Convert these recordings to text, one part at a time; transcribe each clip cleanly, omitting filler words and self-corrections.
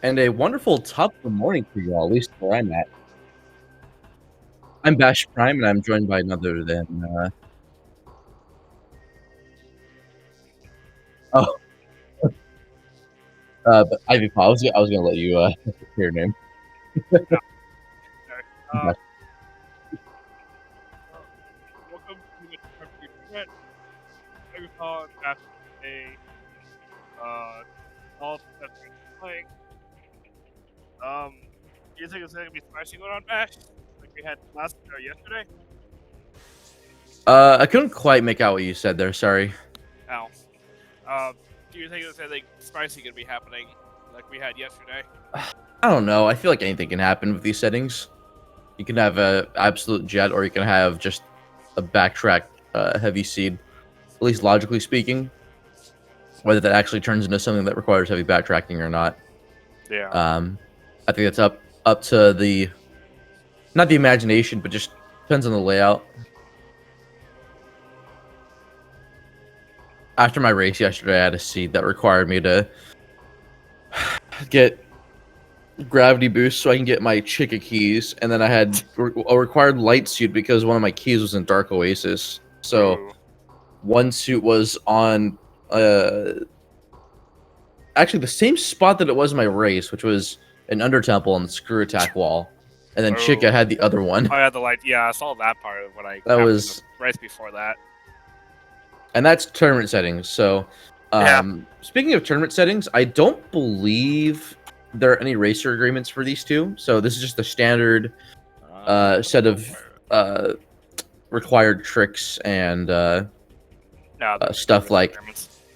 And a wonderful top of the morning for you all, at least where I'm at. I'm Bash Prime, and I'm joined by none other than, oh, but Ivy Paw. I was gonna let you, say your name. Okay. Bash. Well, welcome to the Converging event. I recall after a all that's playing. Do you think it's gonna be spicy going on Bash like we had last yesterday? I couldn't quite make out what you said there, sorry. Ow. Um, do you think it's anything spicy gonna be happening like we had yesterday? I don't know, I feel like anything can happen with these settings. You can have a absolute jet, or you can have just a backtrack, heavy seed, at least logically speaking. Whether that actually turns into something that requires heavy backtracking or not. Yeah. I think it's up to the, not the imagination, but just depends on the layout. After my race yesterday, I had a seed that required me to get gravity boost so I can get my Chica keys, and then I had a required light suit because one of my keys was in Dark Oasis. So Ooh. one suit was on actually the same spot that it was in my race, which was an Under Temple on the Screw Attack wall, and then Chica had the other one. I had the light. Yeah, I saw that part of what I. That was right before that. And that's tournament settings. So, Yeah. speaking of tournament settings, I don't believe there are any racer agreements for these two. So this is just the standard set of required tricks and stuff like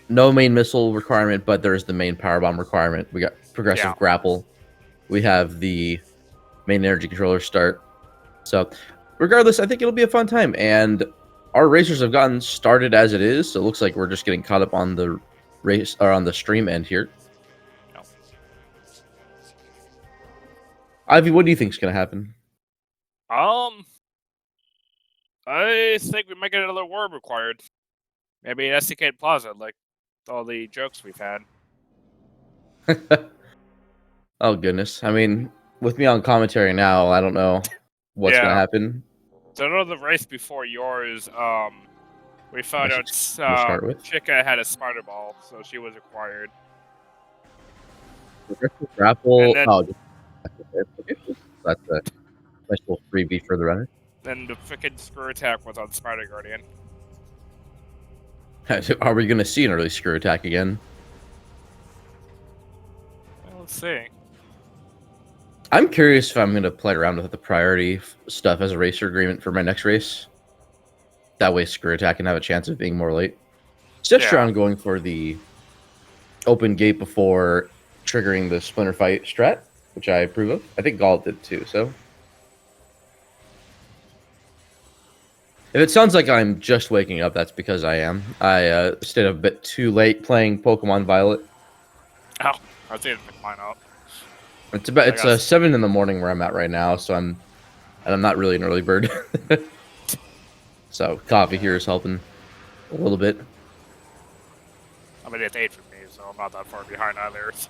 no main missile requirement, but there's the main power bomb requirement. We got progressive grapple. We have the main energy controller start. So, regardless, I think it'll be a fun time. And our racers have gotten started as it is, so it looks like we're just getting caught up on the race or on the stream end here. No. Ivy, what do you think is going to happen? I think we might get another worm required. Maybe SDK Plaza, like all the jokes we've had. Oh goodness! I mean, with me on commentary now, I don't know what's going to happen. So another race before yours, we found out Chica had a spider ball, so she was required. Grapple. Oh, that's a nice little freebie for the runner. Then the freaking screw attack was on Spider Guardian. Are we going to see an early screw attack again? Well, let's see. I'm curious if I'm going to play around with the priority stuff as a racer agreement for my next race. That way screw attack can have a chance of being more late. Cestrion going for the open gate before triggering the Splinter Fight strat, which I approve of. I think Gollop did too, so. If it sounds like I'm just waking up, that's because I am. I stayed a bit too late playing Pokemon Violet. Oh, I didn't pick mine up. It's 7 in the morning where I'm at right now, so I'm not really an early bird. So coffee here is helping a little bit. I mean, it's 8 for me, so I'm not that far behind either. So.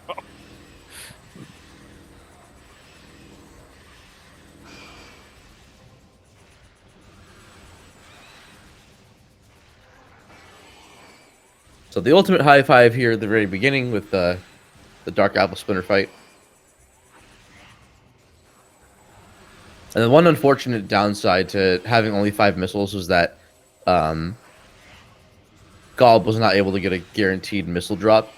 So the ultimate high five here at the very beginning with the Dark Apple Splinter Fight. And the one unfortunate downside to having only 5 missiles was that Gollop was not able to get a guaranteed missile drop.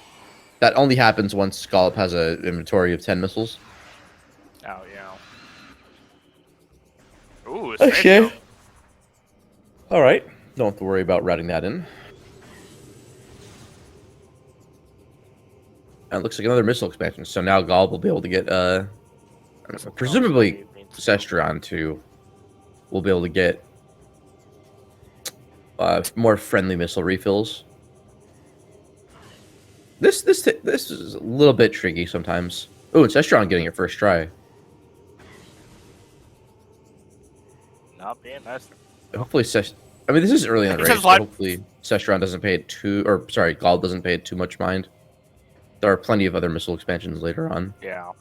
That only happens once Gollop has an inventory of 10 missiles. Oh, yeah. Ooh, it's okay. All right. Don't have to worry about routing that in. And it looks like another missile expansion. So now Gollop will be able to get, presumably Cestrion will be able to get more friendly missile refills. This is a little bit tricky sometimes. Oh, it's Cestrion getting it first try. Not being nice. Hopefully, I mean, this is early in the race. So hopefully, Cestrion doesn't pay it Gollop doesn't pay it too much mind. There are plenty of other missile expansions later on. Yeah.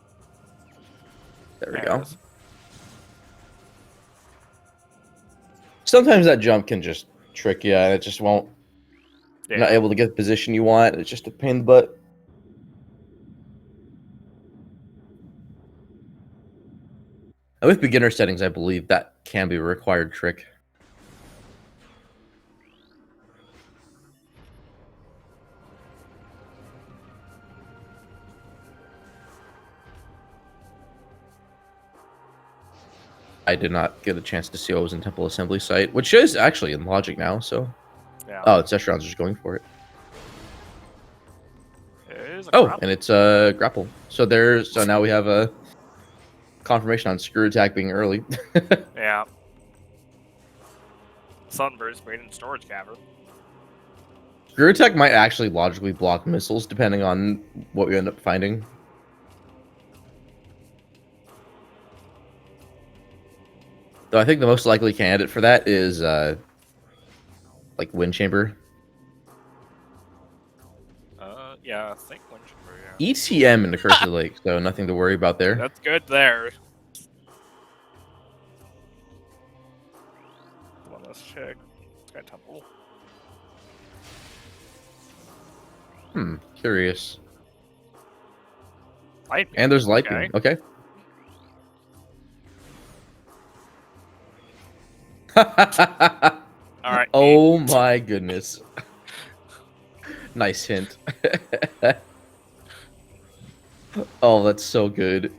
There we go. Sometimes that jump can just trick you, and it just won't. You're not able to get the position you want. It's just a pain in the butt. And with beginner settings, I believe that can be a required trick. I did not get a chance to see what was in Temple Assembly site, which is actually in logic now, so... Yeah. Oh, it's Cestrion's just going for it. Grapple. And it's grapple. So now we have a confirmation on screw attack being early. Yeah. Sunburst made in storage cavern. Screw attack might actually logically block missiles, depending on what we end up finding. Though I think the most likely candidate for that is, like, Wind Chamber. Yeah, I think Wind Chamber, yeah. ETM in the Curse of the Lake, so nothing to worry about there. That's good there. Well, let's check. Sky Temple. Curious. Light beam. And there's light beam. Okay. Alright. Oh my goodness. Nice hint. Oh, that's so good.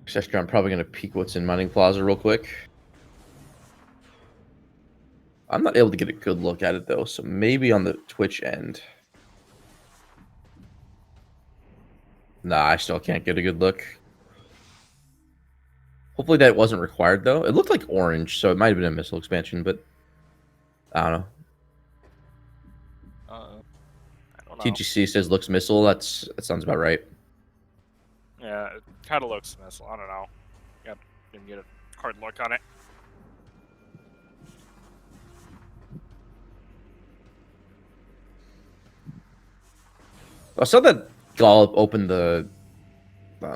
Cestrion, I'm probably going to peek what's in Mining Plaza real quick. I'm not able to get a good look at it, though, so maybe on the Twitch end. Nah, I still can't get a good look. Hopefully that wasn't required, though. It looked like orange, so it might have been a missile expansion, but I don't know. I don't know. TGC says looks missile. That sounds about right. Yeah, it kind of looks missile. I don't know. Didn't get a hard look on it. I saw that Gollop opened the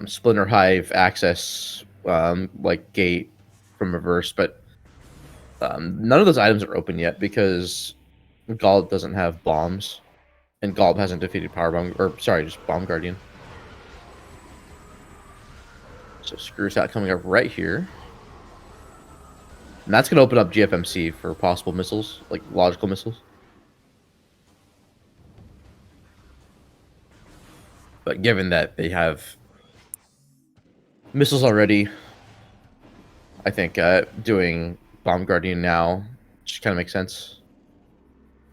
Splinter Hive access like gate from reverse, but none of those items are open yet because Gollop doesn't have bombs, and Gollop hasn't defeated Power Bomb, or sorry, just Bomb Guardian. So Screw's out coming up right here. And that's going to open up GFMC for possible missiles, like logical missiles. But given that they have missiles already, I think doing Bomb Guardian now just kind of makes sense.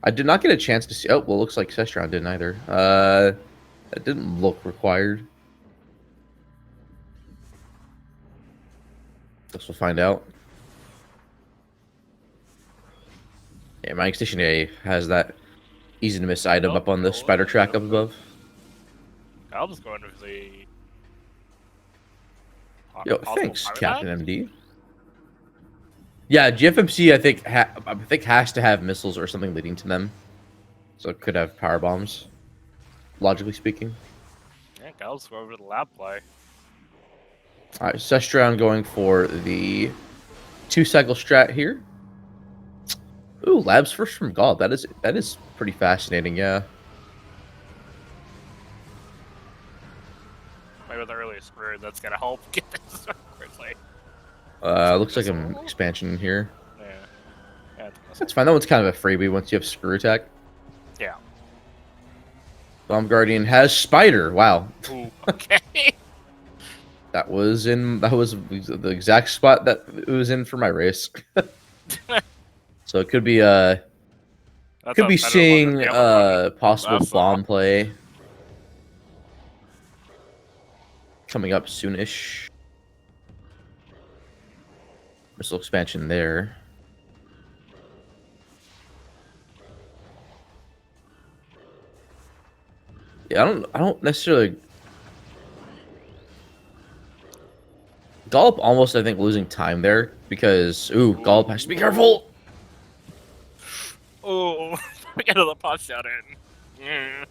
I did not get a chance to see... Oh, well, it looks like Cestrion didn't either. That didn't look required. Guess we'll find out. Yeah, Mining Station A has that easy to miss item up on the spider track up above. I'll just go into the... Yo, thanks, Captain MD. Yeah, GFMC I think has to have missiles or something leading to them, so it could have power bombs. Logically speaking. Yeah, I'll just go over to the lab play. All right, Cestrion going for the 2-cycle strat here. Ooh, labs first from Gollop. That is pretty fascinating. Yeah. Maybe the earliest career that's gonna help get this quickly. Looks like an expansion here. Yeah. That's fine. That one's kind of a freebie once you have screw attack. Yeah. Bomb Guardian has spider. Wow. Ooh, okay. That was the exact spot that it was in for my race. So it could be seeing possible bomb play coming up soonish. Missile expansion there. Yeah, I don't necessarily. Gollop almost, I think, losing time there because Gollop has to be careful. Oh, we got another pot shot in. Mm.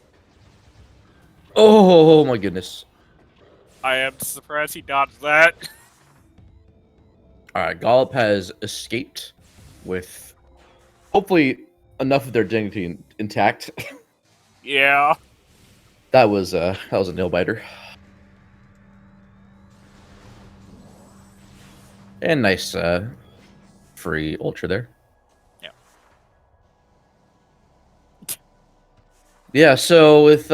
Oh my goodness. I am surprised he dodged that. Alright, Gollop has escaped with hopefully enough of their dignity intact. Yeah. That was a nail biter. And nice free ultra there. Yeah. Yeah, so with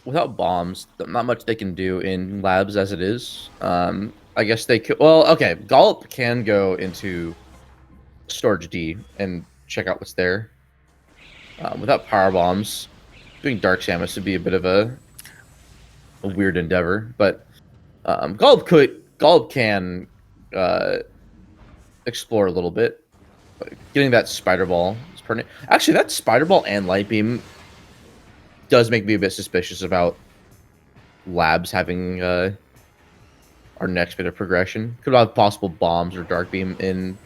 without bombs, not much they can do in labs as it is. I guess they could. Well, okay, Gollop can go into storage D and check out what's there. Without power bombs, doing Dark Samus would be a bit of a weird endeavor, but Gollop can explore a little bit. Getting that Spider Ball is pertinent. Actually, that Spider Ball and Light Beam does make me a bit suspicious about labs having our next bit of progression. Could have possible bombs or Dark Beam in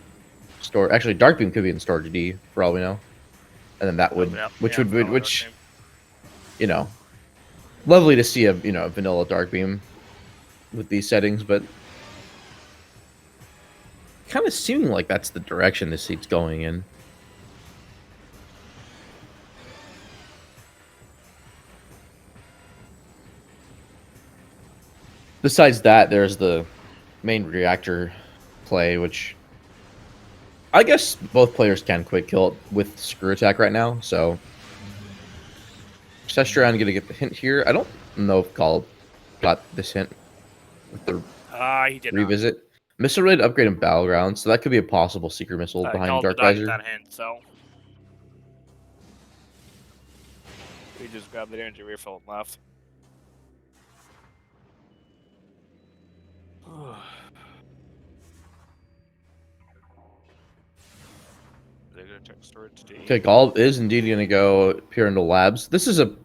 store. Actually, Dark Beam could be in storage D for all we know, and then that would, which you know, lovely to see a vanilla Dark Beam with these settings, but kind of seeming like that's the direction this seat's going in. Besides that, there's the main reactor play, which I guess both players can quick kill with screw attack right now, so Cestrion gonna get the hint here. I don't know if Gollop got this hint with the he did revisit. Not. Missile raid upgrade in Battlegrounds, so that could be a possible secret missile behind Dark Visor. That hint, so we just grabbed the energy refill and left. Okay, Gollop is indeed going to go peer into labs. This is a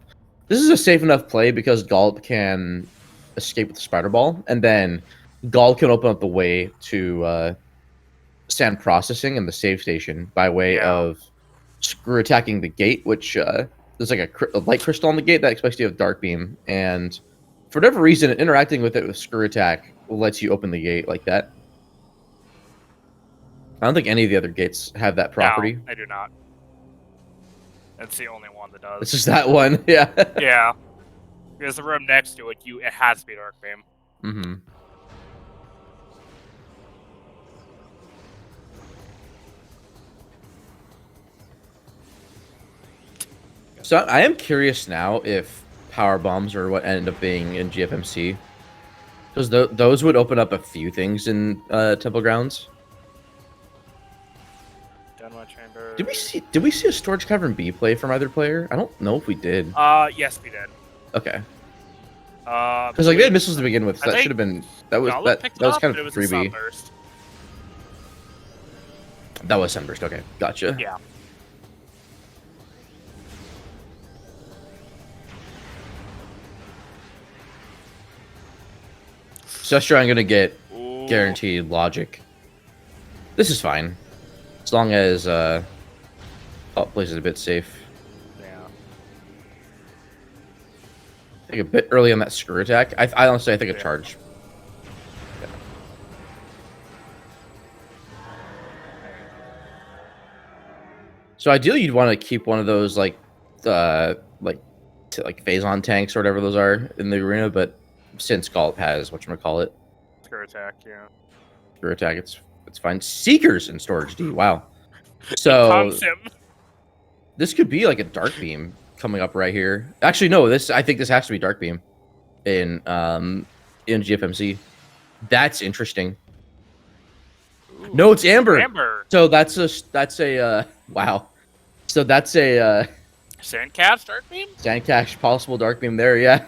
safe enough play because Gollop can escape with the Spider Ball, and then Gollop can open up the way to sand processing and the save station by way of screw attacking the gate, which there's like a light crystal on the gate that expects you to have Dark Beam, and for whatever reason, interacting with it with screw attack lets you open the gate like that. I don't think any of the other gates have that property. No, I do not. That's the only one that does. It's just that one, yeah. Yeah. Because the room next to it, it has to be Dark Beam. Mm-hmm. So I am curious now if power bombs are what ended up being in GFMC. Because those would open up a few things in Temple Grounds. Did we see a storage cavern B play from either player? I don't know if we did. Yes, we did. Okay. Because like they had missiles to begin with, so that should have been that was kind of a freebie. That was Sunburst. Okay, gotcha. Yeah. Cestrion gonna get guaranteed logic. This is fine, as long as plays it a bit safe. Yeah. I think a bit early on that screw attack. I honestly think a charge. Yeah. So ideally, you'd want to keep one of those like phazon tanks or whatever those are in the arena, but since Gollop has whatchamacallit, screw attack, yeah. Screw attack, it's fine. Seekers in storage D. Wow. So this could be like a Dark Beam coming up right here. Actually, no. I think this has to be Dark Beam in GFMC. That's interesting. Ooh, no, it's Amber. Amber. So that's a wow. So that's a Sandcast Dark Beam. Sandcast possible Dark Beam there. Yeah.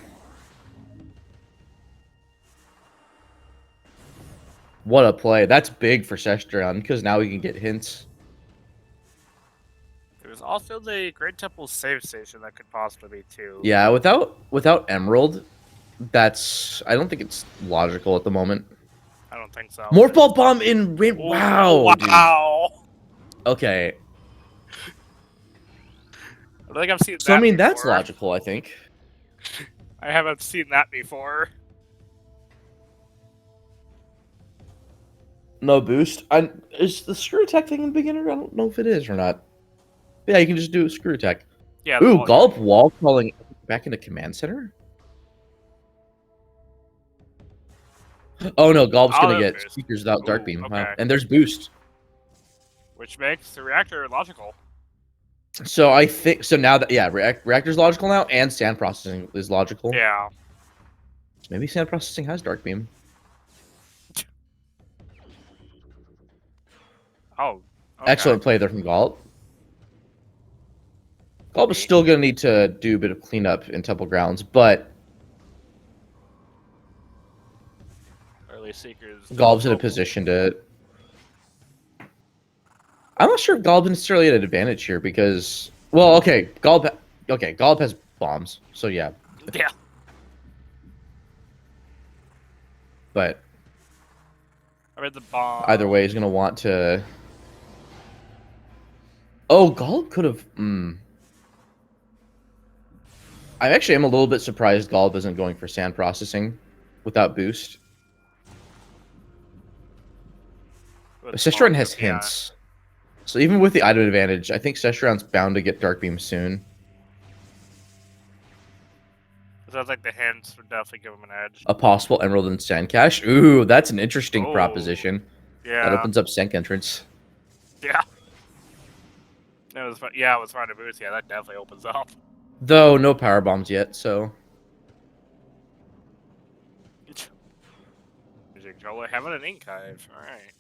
What a play. That's big for Cestrion because now we can get hints. There's also the Great Temple save station that could possibly be too. Yeah, without Emerald, I don't think it's logical at the moment. I don't think so. Morph Ball Bomb in rain. Wow, wow. Dude. Okay. I don't think I've seen that. So I mean, before. that's logical. I think. I haven't seen that before. No boost. Is the screw attack thing in beginner? I don't know if it is or not. Yeah, you can just do a screw attack. Yeah. Ooh, Gollop wall crawling back into command center. Oh no, Gollop's gonna get speakers without Dark Beam. Okay. Wow. And there's boost. Which makes the reactor logical. So I think now that reactor's logical now, and sand processing is logical. Yeah. Maybe sand processing has Dark Beam. Oh. Okay. Excellent play there from Gollop. Gollop is still gonna need to do a bit of cleanup in Temple Grounds, but early Seekers. Gollop's in a position to. I'm not sure if Gollop necessarily at an advantage here because, well, okay, Gollop has bombs, so yeah. Yeah. But I read the bomb. Either way, he's gonna want to. Oh, Gollop could have. I actually am a little bit surprised Gollop isn't going for sand processing without boost. Cestrion has hints. So even with the item advantage, I think Cestrion's bound to get Dark Beam soon. Sounds like the hints would definitely give him an edge. A possible Emerald and Sand Cache. Ooh, that's an interesting proposition. Yeah. That opens up Sand entrance. Yeah. It was fun. Yeah, it was fun to boost. Yeah, that definitely opens up. Though no power bombs yet, so. Controller having an ink hive. Alright.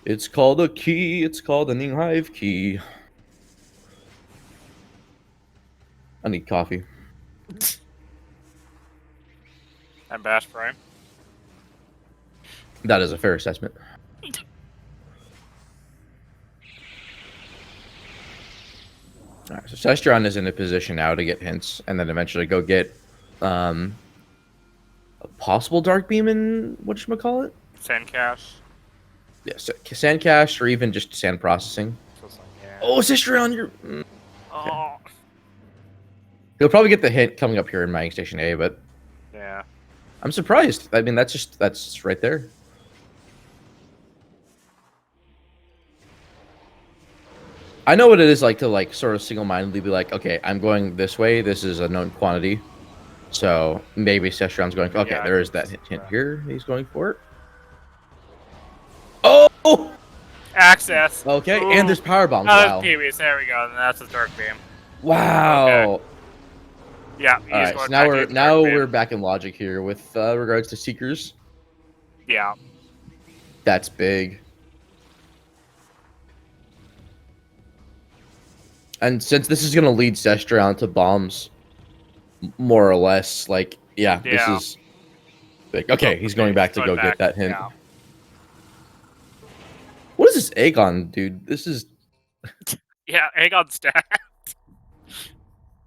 It's called a key. It's called an hive key. I need coffee. And Bash Prime. That is a fair assessment. Alright, so Cestrion is in a position now to get hints, and then eventually go get a possible Dark Beam in whatchamacallit? Sand Cache. Yes, Sand Cache, or even just Sand Processing. Yeah. Oh, Cestrion, you're... Oh. He'll probably get the hint coming up here in Mining Station A, but... Yeah. I'm surprised. I mean, that's right there. I know what it is like to like sort of single-mindedly be like, okay, I'm going this way. This is a known quantity. So maybe Cestrion's going, okay, Yeah, there is that hint here. He's going for it. Oh! Access. Okay, Ooh. and there's power bombs. Oh, Wow. there's PBs. There we go. And that's a Dark Beam. Wow. Okay. Yeah. All right, so now we're back in logic here with regards to Seekers. Yeah. That's big. And since this is going to lead Cestrion to bombs, more or less, like, yeah. This is big. Okay, he's going back to go get that hint. Yeah. What is this Aegon, dude? This is... Yeah, Aegon stacked.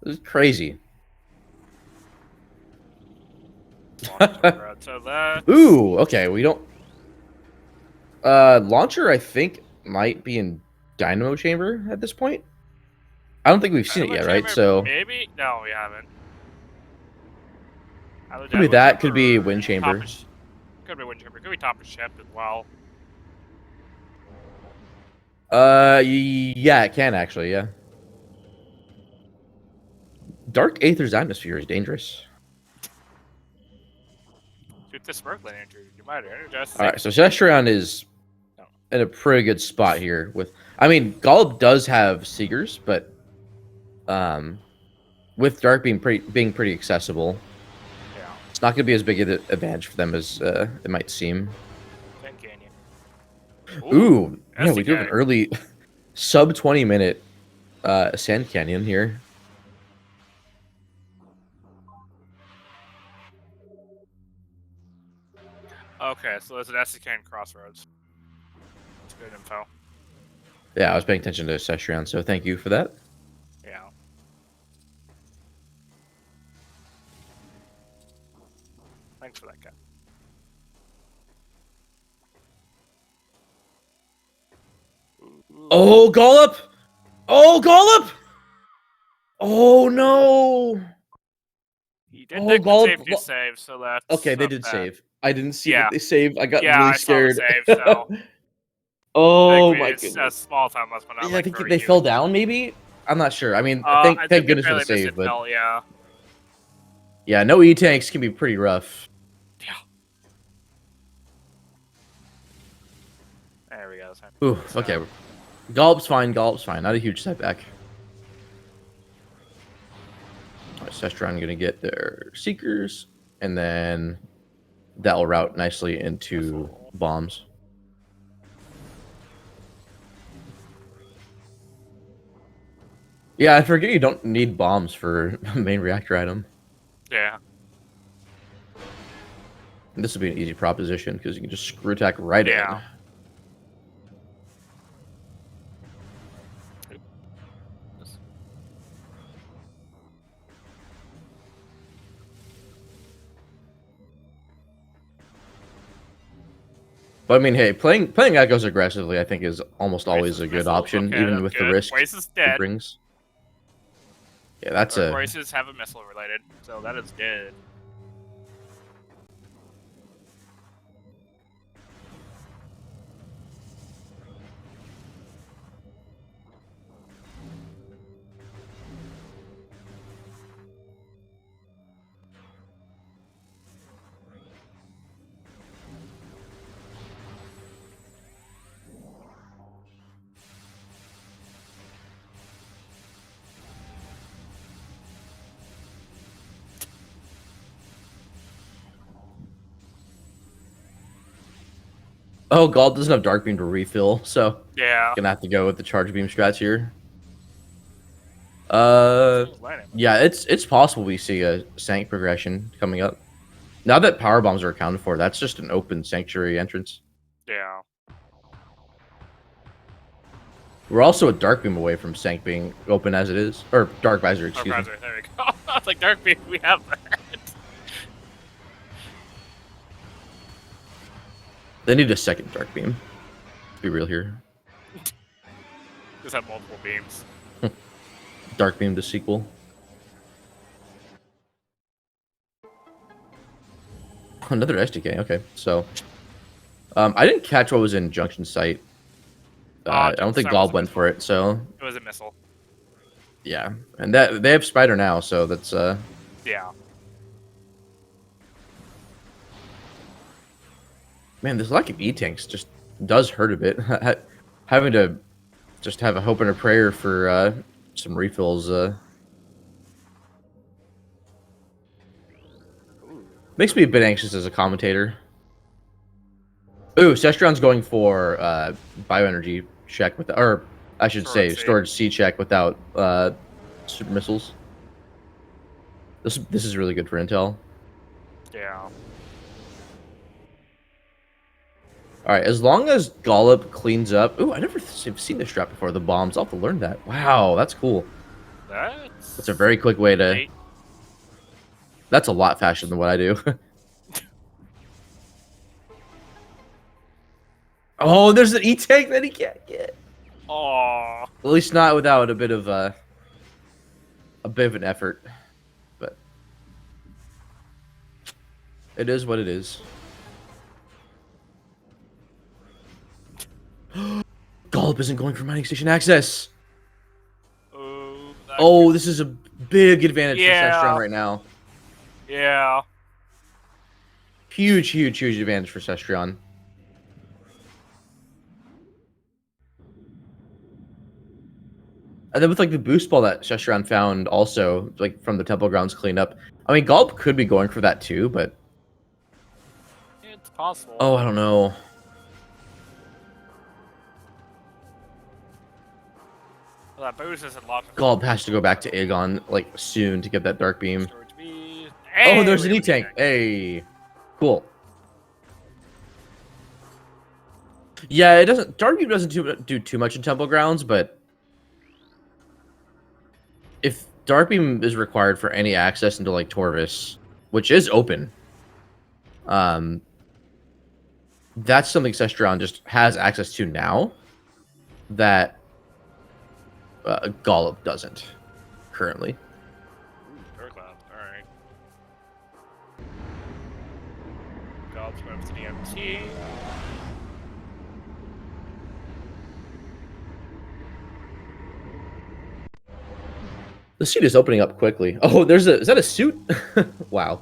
This is crazy. So that. Ooh, okay, we don't... Launcher, I think, might be in Dynamo Chamber at this point. I don't think we've seen it yet, right? So maybe? No, we haven't. Could be that, could be Wind Chamber. Could be Wind Chamber. Could be top of ship as well. Yeah, it can actually, yeah. Dark Aether's atmosphere is dangerous. Shoot this sparkling entry. You might energize. Alright, so Cestrion is in a pretty good spot here with... I mean, Gollop does have Seekers, but with Dark being pretty accessible, it's not going to be as big an advantage for them as it might seem. Ooh, yeah, we do have an early sub 20-minute Sand Canyon here. Okay, so there's an SDK crossroads. That's good info. Yeah, I was paying attention to Cestrion, so thank you for that. Yeah. Thanks for that, guy. Oh, gollop! Oh, gollop! Oh no! He did make the safety save, so that's okay. They did save. I didn't see yeah. that they saved. I got yeah, really I scared. saw the save, so oh my it's goodness! a small time left, but not Yeah, I like think very they huge. fell down. Maybe I'm not sure. I mean, I thank think goodness for the barely save, but fell, yeah. yeah, no E tanks can be pretty rough. Yeah. There we go. Ooh, okay. Gollop's fine. Gollop's fine. Not a huge setback. Cestrion gonna get their Seekers, and then that will route nicely into bombs. Yeah, I forget you don't need bombs for main reactor item. Yeah. And this will be an easy proposition because you can just screw attack right in. But I mean, hey, playing Echoes aggressively, I think, is almost always a good option, even with the risk it brings. Yeah, that's a. Races have a missile related, so that is dead. Oh, Galt doesn't have Dark Beam to refill, so yeah, gonna have to go with the Charge Beam strats here. Yeah, it's possible we see a Sank progression coming up. Now that power bombs are accounted for, that's just an open Sanctuary entrance. Yeah. We're also a Dark Beam away from Sank being open as it is, or Dark Visor, excuse me. There we go. It's like Dark Beam, we have that. They need a second Dark Beam. Let's be real here. Just have multiple beams. Dark Beam to sequel. Another SDK, okay. So, I didn't catch what was in Junction Site. I don't think Gob went for it, so... It was a missile. Yeah, and that they have Spider now, so that's... Yeah. Man, this lack of E-Tanks just does hurt a bit. Having to just have a hope and a prayer for some refills makes me a bit anxious as a commentator. Ooh, Cestrion's going for bioenergy check with, or I should say storage C check without super missiles. This is really good for intel. Yeah. All right, as long as Gollop cleans up. Ooh, I never seen this strat before. The bombs. I'll have to learn that. Wow, that's cool. That's a very quick way to. That's a lot faster than what I do. Oh, there's an E-tank that he can't get. Aww. At least not without a bit of an effort, but it is what it is. Gollop isn't going for mining station access. Oh, this is a big advantage for Cestrion right now. Yeah. Huge advantage for Cestrion. And then with like the boost ball that Cestrion found also, like from the Temple Grounds cleanup. I mean, Gollop could be going for that too, but it's possible. Oh, I don't know. Well, that boost isn't locked. Gollop has to go back to Aegon like soon to get that Dark Beam. Hey, oh, there's an E-tank. Hey, cool. Yeah, it doesn't. Dark Beam doesn't do too much in Temple Grounds, but if Dark Beam is required for any access into like Torvis, which is open, That's something Cestrion just has access to now that Gollop doesn't currently. Alright. Gollop's going to the MT. The suit is opening up quickly. Oh, is that a suit? Wow.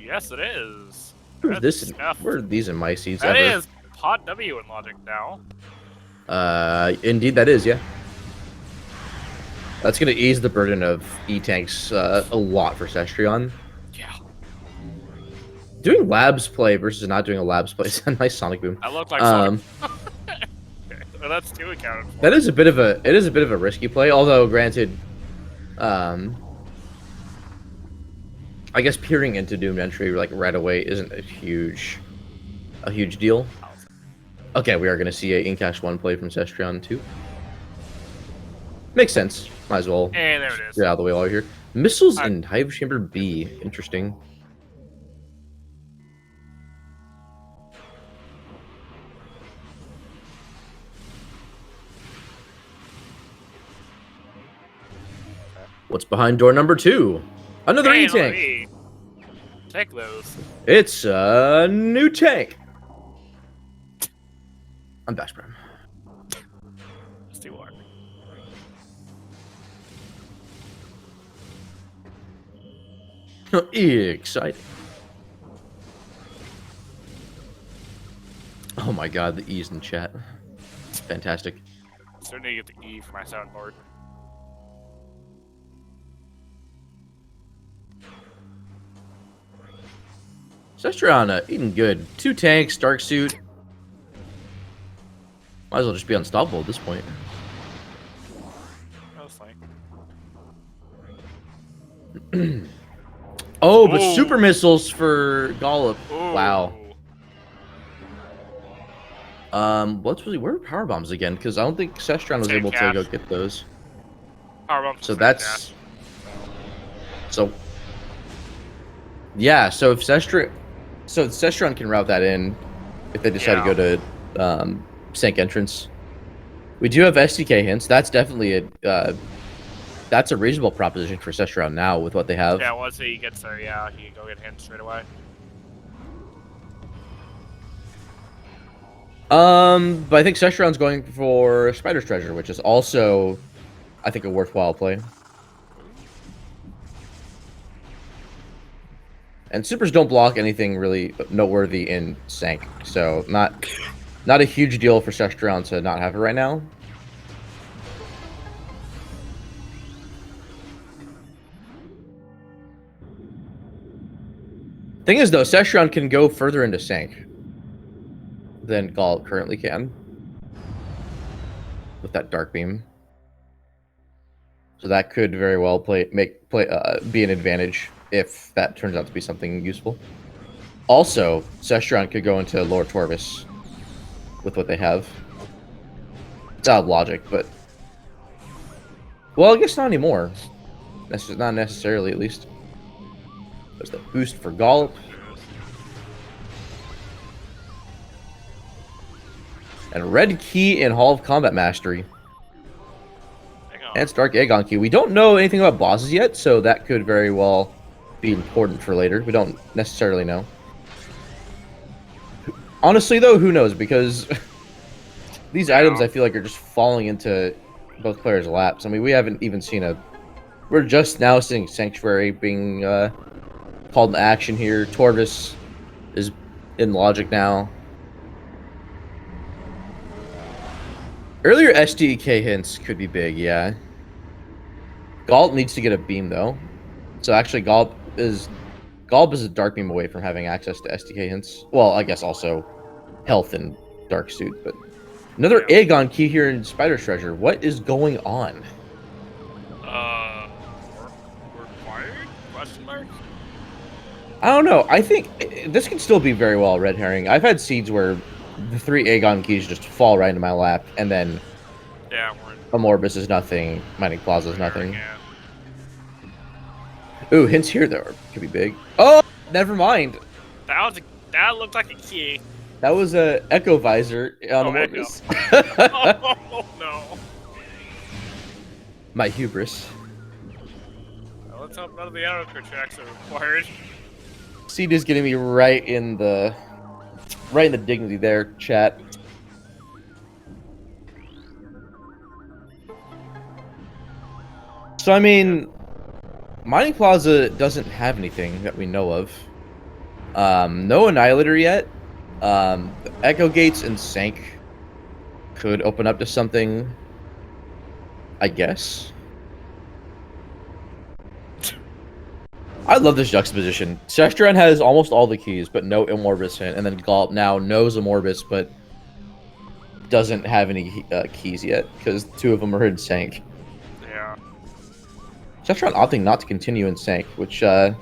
Yes, it is. Where are these in my seats? That is Pod W in Logic now. Indeed that is, yeah. That's going to ease the burden of E-tanks a lot for Cestrion. Yeah. Doing labs play versus not doing a labs play is a nice Sonic Boom. I look like Sonic. Okay. Well, that's two accounted for. That is a bit of a risky play, although granted, I guess peering into doomed entry like right away isn't a huge deal. Okay, we are going to see a Incash 1 play from Cestrion too. Makes sense. Might as well. And there it is. Get out of the way while you're here. Missiles in Hive Chamber B. Interesting. What's behind door number 2? Another E-tank. Take those. It's a new tank. I'm Dash Prime. Let's do one. Exciting. Oh my god, the E's in chat. Fantastic. Starting to get the E for my soundboard. Cestrion eating good. 2 tanks, dark suit. Might as well just be unstoppable at this point. That was fine. Oh, but super missiles for Gollop. Ooh. Wow. Where are power bombs again? Because I don't think Cestrion was able to go get those. Power bombs. So that's. So. Yeah. So if Cestrion can route that in, if they decide to go to Sank entrance. We do have SDK hints. That's definitely that's a reasonable proposition for Cestrion now with what they have. Yeah, once he gets there, yeah, he can go get hints straight away. But I think Cestrion's going for Spider's Treasure, which is also, I think, a worthwhile play. And supers don't block anything really noteworthy in Sank, so not a huge deal for Cestrion to not have it right now. Thing is, though, Cestrion can go further into Sank than Gollop currently can with that Dark Beam. So that could very well be an advantage if that turns out to be something useful. Also, Cestrion could go into Lord Torvis with what they have. It's out of logic, but... Well, I guess not anymore. Not necessarily, at least. There's the boost for Gollop. And red key in Hall of Combat Mastery. And it's Dark Aegon key. We don't know anything about bosses yet, so that could very well be important for later. We don't necessarily know. Honestly, though, who knows? Because these items, I feel like, are just falling into both players' laps. I mean, we haven't even seen a... We're just now seeing Sanctuary being called into action here. Torvis is in logic now. Earlier SDK hints could be big, yeah. Gollop needs to get a beam, though. So actually, Gollop is a Dark Beam away from having access to SDK hints. Well, I guess also health and Dark Suit, but... Another Aegon key here in Spider's Treasure. What is going on? Required? Question mark? I don't know. I think this could still be very well a red herring. I've had seeds where the 3 Aegon keys just fall right into my lap, and then Amorbus is nothing, Mining Plaza is nothing. Yeah. Ooh, hints here, though, could be big. Oh, never mind. That looked like a key. That was a Echo Visor on Mortis. Oh, no. My hubris. Well, let's hope none of the auto tracks are required. Seed is getting me right in the dignity there, chat. So I mean, Mining Plaza doesn't have anything that we know of. No Annihilator yet. The Echo Gates and Sank could open up to something, I guess. I love this juxtaposition. Cestrion has almost all the keys, but no Immortus hint, and then Gollop now knows Immortus, but doesn't have any keys yet, because 2 of them are in Sank. Yeah. Cestrion opting not to continue in Sank, which I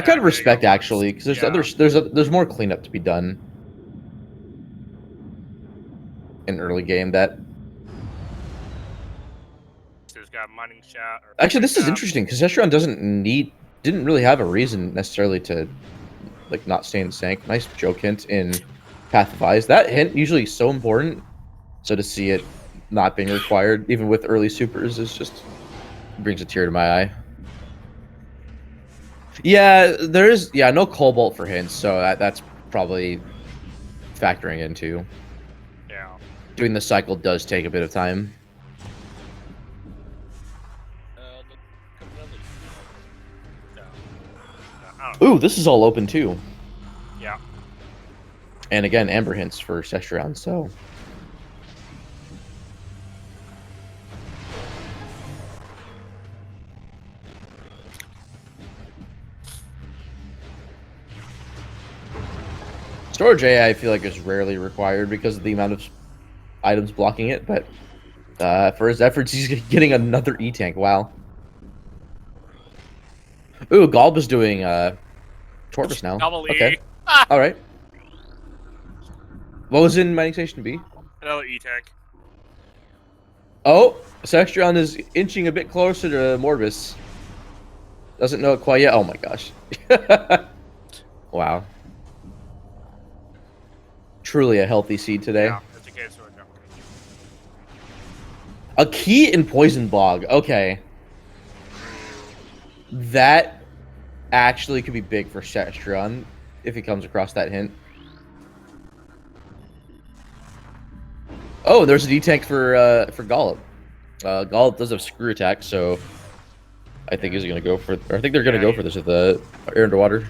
kind of respect, actually, because there's more cleanup to be done in early game. That got mining chat. Actually, this is interesting because Cestrion didn't really have a reason necessarily to like not stay in Sank. Nice joke hint in Path of Eyes. That hint usually is so important. So to see it not being required, even with early supers, is just brings a tear to my eye. Yeah, there is no Cobalt for hints, so that's probably factoring into. Yeah. Doing the cycle does take a bit of time. Ooh, this is all open too. Yeah. And again, Amber hints for Cestrion, so. Storage AI, I feel like, is rarely required because of the amount of items blocking it, but for his efforts, he's getting another E-Tank. Wow. Ooh, Golb is doing Torvis now. Okay. All right. What was in Mining Station B? Another E-Tank. Oh, Cestrion is inching a bit closer to Morvis. Doesn't know it quite yet. Oh my gosh. Wow. Truly a healthy seed today. Yeah, a key in Poison Bog. Okay. That actually could be big for Cestrion if he comes across that hint. Oh, there's a D-Tank for Gollop. Gollop does have Screw Attack, so I think he's gonna go for. Or I think they're gonna go for this with the air underwater.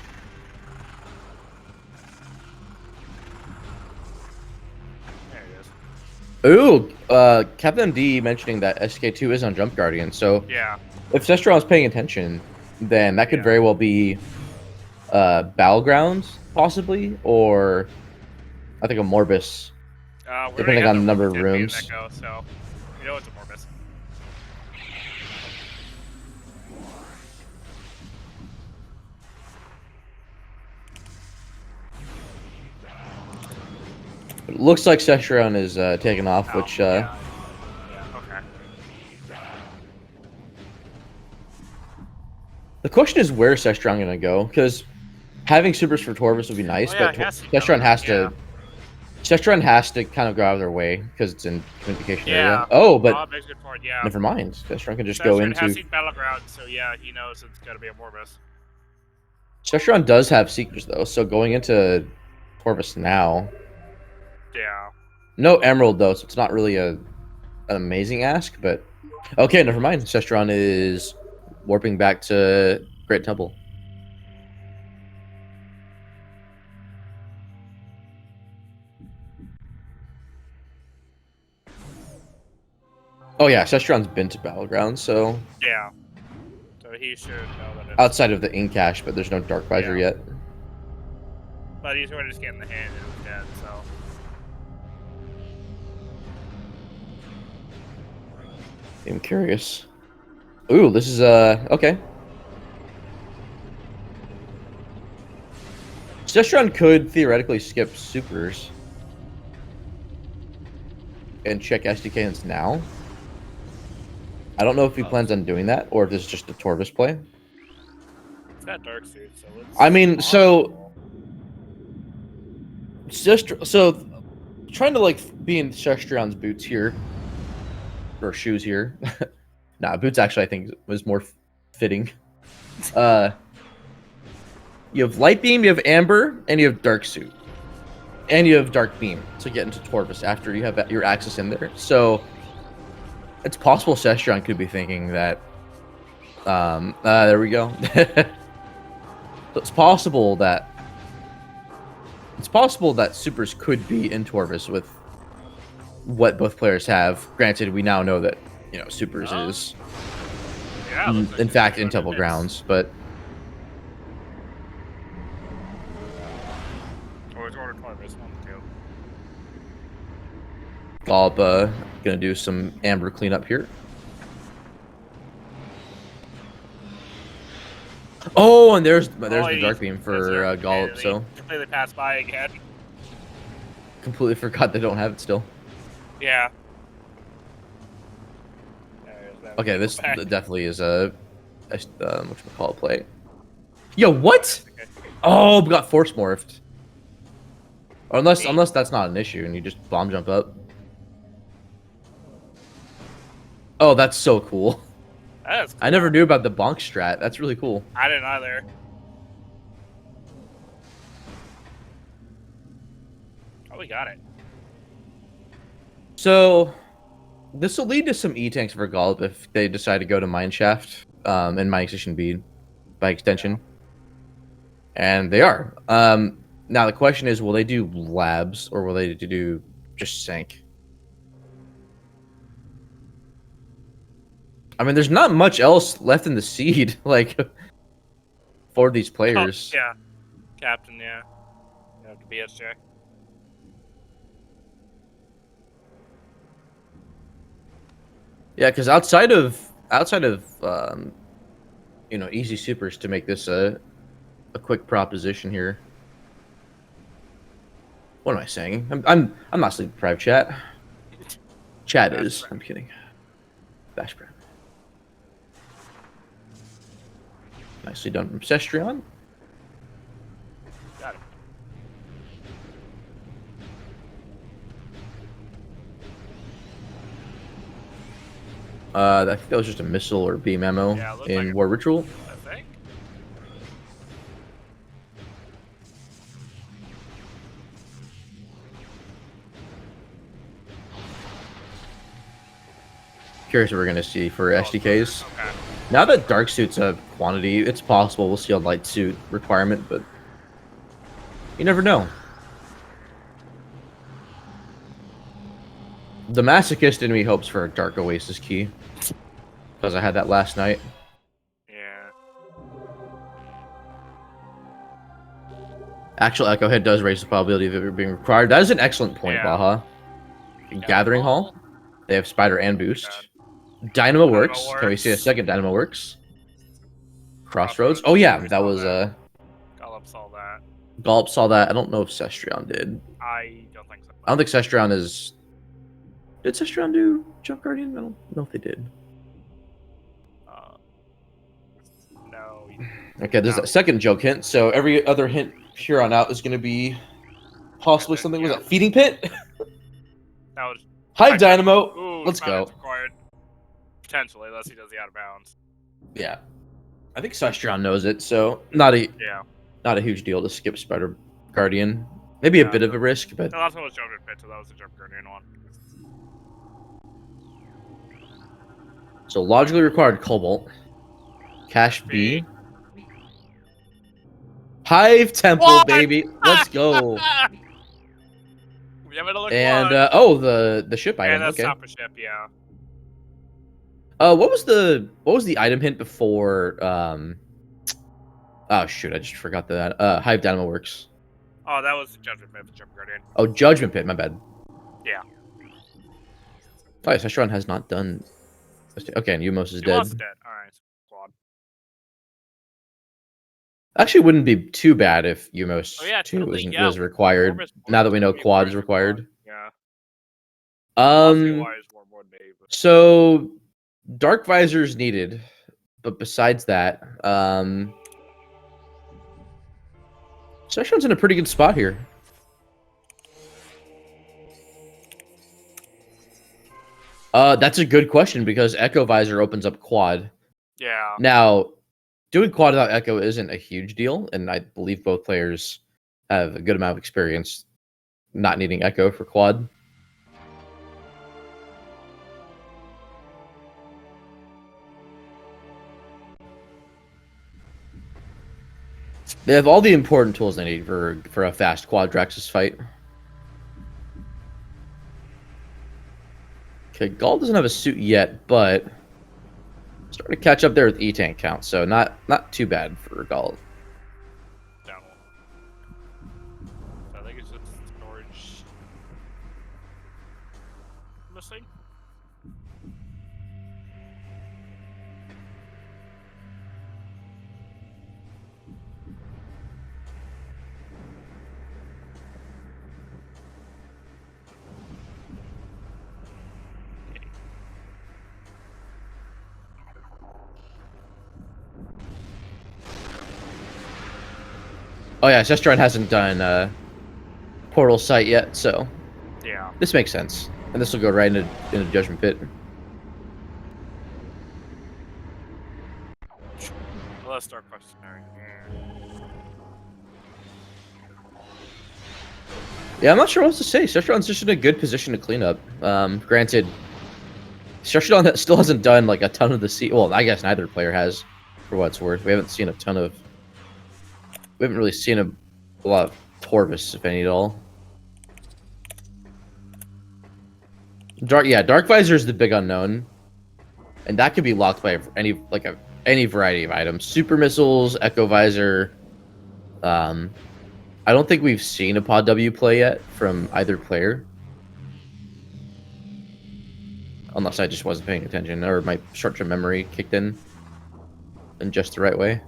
Ooh, Captain D mentioning that SK2 is on Jump Guardian, so yeah. If Cestrion is paying attention, then that could very well be Battlegrounds, possibly, or I think a Morbus, depending on the number of rooms. Echo, so you know it's a Morbus. It looks like Cestrion is taking off, which... Okay. The question is where Cestrion going to go, because having supers for Torvis would be nice, but Cestrion has to kind of go out of their way, because it's in communication area. Oh, but never mind. Cestrion can just go into... has seen Battleground, so yeah, he knows it's going to be a Morbus. Cestrion does have Seekers, though, so going into Torvis now... Yeah. No Emerald, though, so it's not really an amazing ask, but... Okay, never mind. Cestrion is warping back to Great Temple. Oh yeah, Cestrion's been to Battleground, so... Yeah. So he should know that it's... Outside of the in-cache, but there's no Dark Visor yet. But he's already scanned the hand and it's dead, so... I'm curious. Ooh, this is, okay. Cestrion could theoretically skip supers and check SDKs now. I don't know if he plans on doing that or if this is just a Torvis play. It's got dark suit, so it's I mean, so trying to like be in Cestrion's boots here or shoes here. Nah, boots actually I think was more fitting. You have light beam, you have amber, and you have dark suit, and you have dark beam to get into Torvis after you have your access in there. So it's possible Cestrion could be thinking that. There we go. So it's possible that supers could be in Torvis with what both players have. Granted, we now know that supers is in fact in Temple Grounds, but Gollop gonna do some amber cleanup here. Oh, and there's the dark beam for Gollop. So completely passed by again. Completely forgot they don't have it still. Yeah. Okay, this definitely is a whatchamacallit play. Yo, what? Okay. Oh, we got force morphed. Or unless that's not an issue and you just bomb jump up. Oh, that's so cool. That is cool. I never knew about the bonk strat. That's really cool. I didn't either. Oh, we got it. So this will lead to some E-tanks for Gollop if they decide to go to Mineshaft and Mining Station B by extension. And they are. Now the question is, will they do labs or will they do just Sank? I mean, there's not much else left in the seed, like, for these players. Oh, yeah. Captain, yeah. You have to BSJ. Yeah, because outside of easy supers to make this a quick proposition here. What am I saying? I'm not sleeping private chat. Chat is. I'm kidding. Bash prep. Nicely done from Cestrion. Got it. I think that was just a missile or beam ammo in like War Ritual. I think. Curious what we're gonna see for SDKs. Okay. Now that dark suit's a quantity, it's possible we'll see a light suit requirement, but you never know. The masochist in me hopes for a dark oasis key, because I had that last night. Yeah. Actual Echo Head does raise the probability of it being required. That is an excellent point, Baja. Gathering Hall. They have Spider and Boost. Dynamo works. Can we see a second Dynamo works? Crossroads. Oh yeah, that was Gollop saw that. Gollop saw that. I don't know if Cestrion did. I don't think so. I don't think Cestrion is. Did Cestrion do Jump Guardian? I don't know if they did. No. Okay, there's a second joke hint. So every other hint here on out is going to be possibly something. Was that Feeding Pit? That was Hive Dynamo. Ooh, let's go. Required. Potentially, unless he does the out of bounds. Yeah, I think Cestrion knows it, so not a huge deal to skip Spider Guardian. Maybe a bit of a risk, but the last one was Judgment Pit, so that was the Jump Guardian one. So logically required Cobalt, Cash B, Hive Temple, baby. Let's go. We have another and oh, the ship item. Yeah, that's okay. Stopper ship, yeah. What was the item hint before? Oh shoot, I just forgot that. Hive Dynamo works. Oh, that was the Judgment Pit, the Jump Guardian. Oh, Judgment Pit. My bad. Yeah. Oh, Cestrion has not done. Okay, and Umos is dead. All right, squad. Actually, it wouldn't be too bad if Umos 2 was required. Now that we know Quad is required. Yeah. So Dark Visor's needed, but besides that, Cestrion's in a pretty good spot here. That's a good question because Echo Visor opens up quad. Yeah. Now, doing quad without Echo isn't a huge deal, and I believe both players have a good amount of experience not needing Echo for quad. They have all the important tools they need for a fast Quadraxis fight. Okay, Gall doesn't have a suit yet, but starting to catch up there with E-Tank count, so not too bad for Gall. No. I think it's just storage missing. Oh yeah, Cestrion hasn't done Portal Sight yet, so yeah, this makes sense. And this will go right into Judgment Pit. Let's start questioning. Yeah, I'm not sure what to say. Cestrion's just in a good position to clean up. Granted, Cestrion still hasn't done like a ton of the sea. Well, I guess neither player has, for what it's worth. We haven't seen a ton of. We haven't really seen a lot of Torvis, if any at all. Dark Visor is the big unknown, and that could be locked by any variety of items. Super missiles, Echo Visor. I don't think we've seen a Pod W play yet from either player, unless I just wasn't paying attention or my short-term memory kicked in just the right way.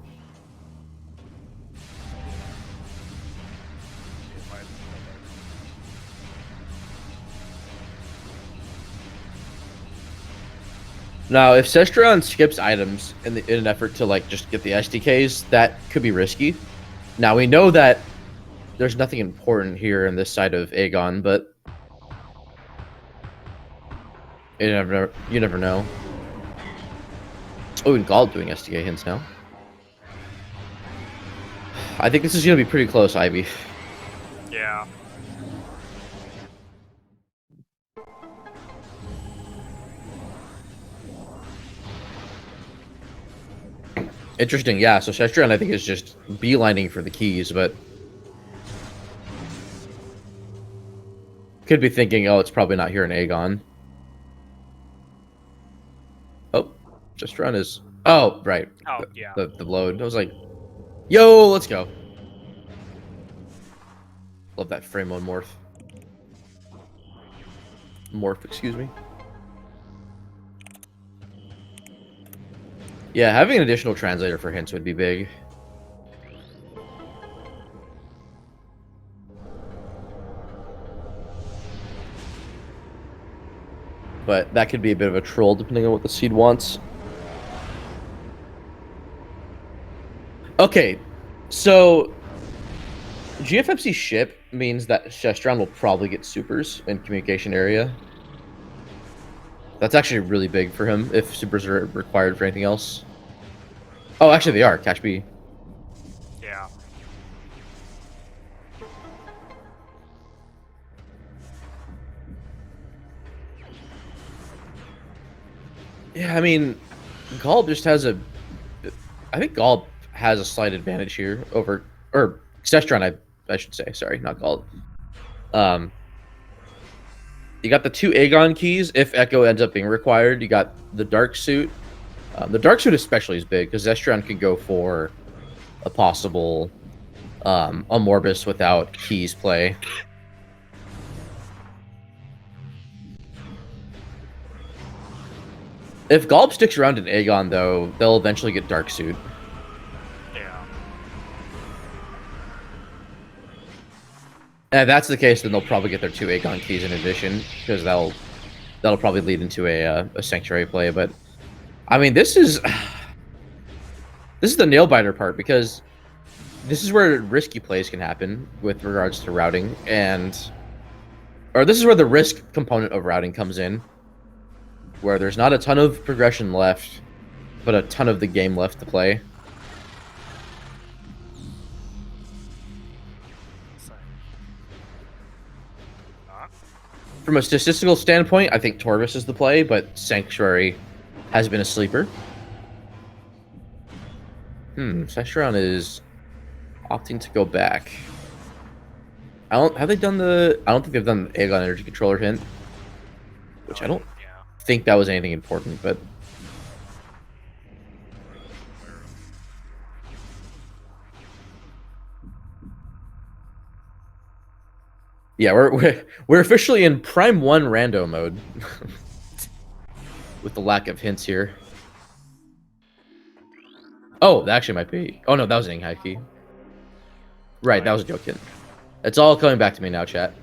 Now, if Cestrion skips items in an effort to like just get the SDKs, that could be risky. Now we know that there's nothing important here in this side of Aegon, but you never know. Oh, and Gall doing SDK hints now. I think this is gonna be pretty close, Ivy. Yeah. Interesting, yeah. So Cestrion, I think, is just beelining for the keys, but could be thinking, oh, it's probably not here in Aegon. Oh, Cestrion is. Oh, right. Oh, yeah. The load. I was like, yo, let's go. Love that frame mode morph. Morph, excuse me. Yeah, having an additional translator for hints would be big. But that could be a bit of a troll depending on what the seed wants. Okay, so GFMC ship means that Cestrion will probably get supers in communication area. That's actually really big for him if supers are required for anything else. Oh, actually they are. Cash B. Yeah. Yeah, I mean, Gollop just has a... I think Gollop has a slight advantage here over... Or Cestrion, I should say. Sorry, not Gollop. You got the 2 Aegon keys if Echo ends up being required. You got the Dark Suit. The Dark Suit especially is big because Cestrion can go for a possible Morbus without keys play. If Gollop sticks around in Aegon, though, they'll eventually get Dark Suit. Yeah. And if that's the case, then they'll probably get their 2 Aegon keys in addition, because that'll probably lead into a Sanctuary play. But I mean, this is the nail biter part, because this is where risky plays can happen with regards to routing, or this is where the risk component of routing comes in, where there's not a ton of progression left, but a ton of the game left to play. From a statistical standpoint, I think Torvis is the play, but Sanctuary has been a sleeper. Cestrion is opting to go back. Have they done the... I don't think they've done the Aegon Energy Controller hint, which I don't think that was anything important, but... Yeah, we're officially in Prime 1 rando mode. With the lack of hints here. Oh, that actually might be... Oh no, that was an high key. Right, that was a joke hint. It's all coming back to me now, chat.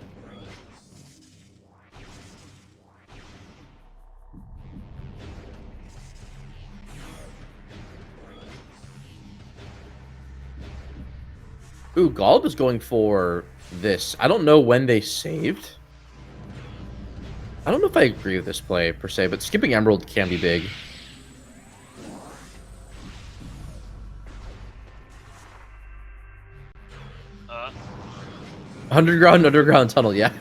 Ooh, Gollop is going for this. I don't know when they saved. I don't know if I agree with this play, per se, but skipping Emerald can be big. Underground tunnel, yeah.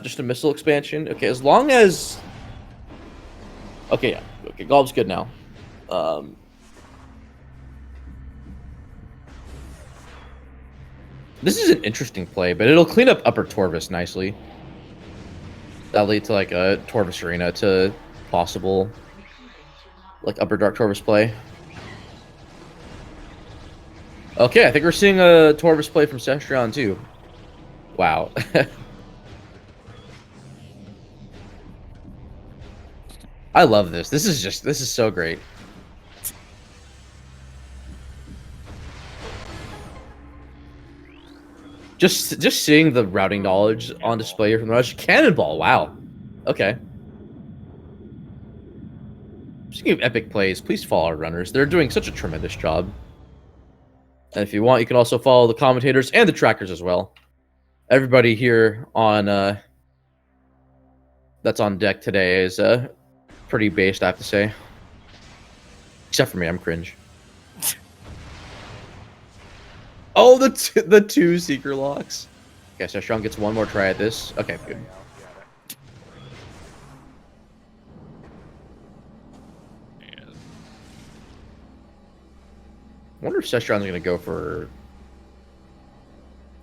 Just a missile expansion. Okay, as long as... Okay, yeah. Okay, Gollop's good now. This is an interesting play, but it'll clean up Upper Torvis nicely. That'll lead to like a Torvis Arena to possible like Upper Dark Torvis play. Okay, I think we're seeing a Torvis play from Cestrion too. Wow. I love this. This is so great. Just seeing the routing knowledge on display here from the Rush. Cannonball, wow. Okay. Speaking of epic plays, please follow our runners. They're doing such a tremendous job. And if you want, you can also follow the commentators and the trackers as well. Everybody here on that's on deck today is pretty based, I have to say. Except for me, I'm cringe. Oh, the two Seeker locks. Okay, so Sean gets one more try at this. Okay, good. I wonder if Cestrion's going to go for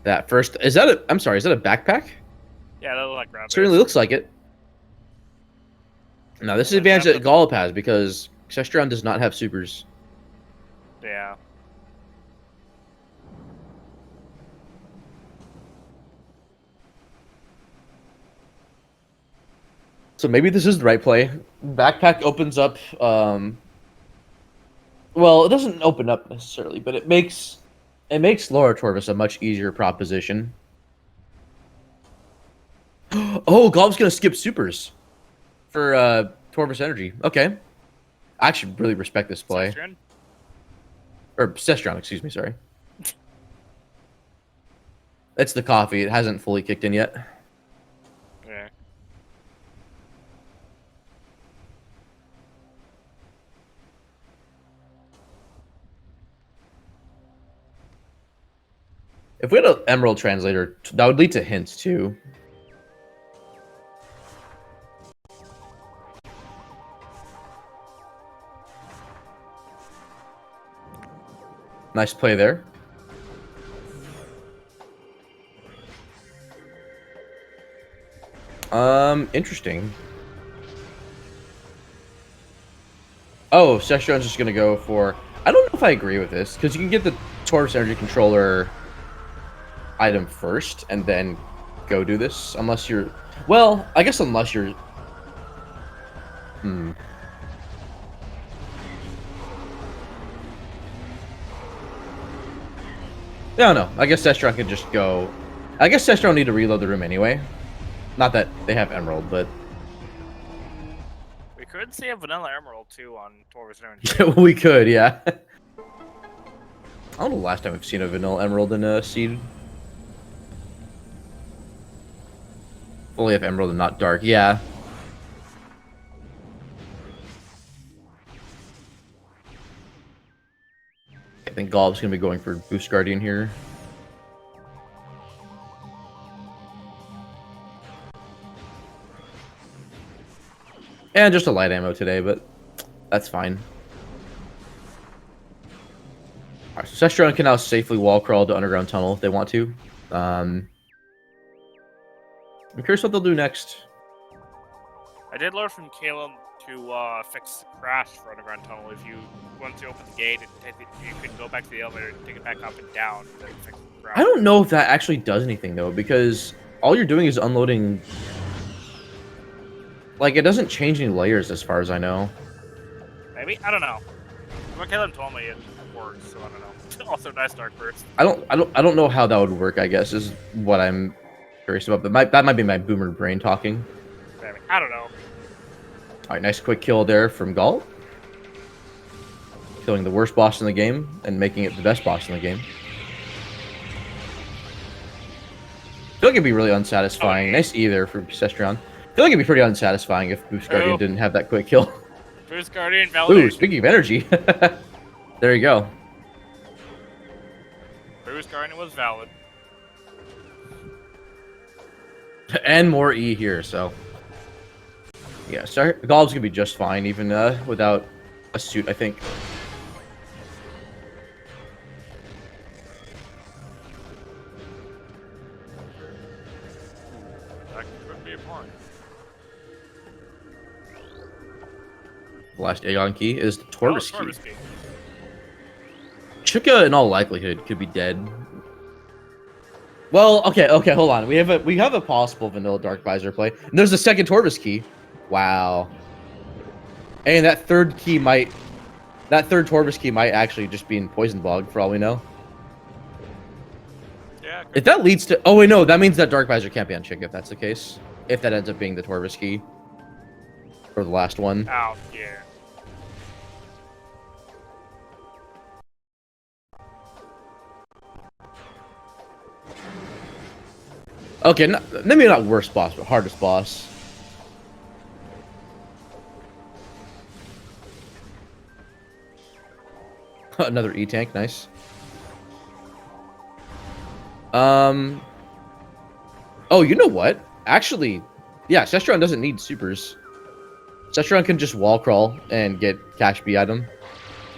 that first. Is that a... I'm sorry, is that a backpack? Yeah, that looks like ground. Certainly looks like it. Now, this is the advantage that Gollop has because Cestrion does not have supers. Yeah. So maybe this is the right play. Backpack opens up... Well, it doesn't open up necessarily, but it makes Lower Torvis a much easier proposition. Oh, Gollop's gonna skip supers for Torvis Energy. Okay, I actually really respect this play. Cestrion? Or Cestrion, excuse me. Sorry. It's the coffee. It hasn't fully kicked in yet. Yeah. If we had an Emerald Translator, that would lead to hints too. Nice play there. Interesting. Oh, Cestrion's just gonna go for... I don't know if I agree with this, because you can get the Torvis Energy Controller item first, and then go do this, unless you're... Well, I guess unless you're... I don't know. I guess Cestrion could just go... I guess Cestrion need to reload the room anyway. Not that they have Emerald, but... could see a vanilla emerald too on Torvis and Yeah, we could, yeah. I don't know the last time we've seen a vanilla emerald in a seed. Only if emerald and not dark, yeah. I think Gollop's gonna be going for Boost Guardian here. And just a light ammo today, but that's fine. Alright, so Cestrion can now safely wall crawl to underground tunnel if they want to. I'm curious what they'll do next. I did learn from Caleb to fix the crash for underground tunnel. If you once you open the gate, you can go back to the elevator and take it back up and down. And then fix the crash. I don't know if that actually does anything though, because all you're doing is unloading. Like, it doesn't change any layers as far as I know. Maybe? I don't know. What Caleb told me, it works, so I don't know. Also, nice dark burst. I don't know how that would work, I guess, is what I'm curious about. But that might be my boomer brain talking. Maybe. I don't know. Alright, nice quick kill there from Gollop. Killing the worst boss in the game and making it the best boss in the game. I feel like it'd be really unsatisfying. Okay. Nice E there for Cestrion. I feel like it'd be pretty unsatisfying if Boost Guardian didn't have that quick kill. Boost Guardian validation. Ooh, speaking of energy. There you go. Boost Guardian was valid. And more E here, so. Yeah, so Gollop's gonna be just fine, even without a suit, I think. That could be a point. The last Aegon key is the Torvis key. Key. Chica, in all likelihood, could be dead. Well, okay, hold on. We have a possible vanilla Dark Visor play. And there's a second Torvis key. Wow. And that third Torvis key might actually just be in Poison Bog, for all we know. Yeah. If that leads to... Oh, wait, no. That means that Dark Visor can't be on Chica, if that's the case. If that ends up being the Torvis key. Or the last one. Oh, yeah. Okay, maybe not worst boss, but hardest boss. Another E-tank, nice. Oh, you know what? Actually, yeah, Cestrion doesn't need supers. Cestrion can just wall crawl and get Cash B item.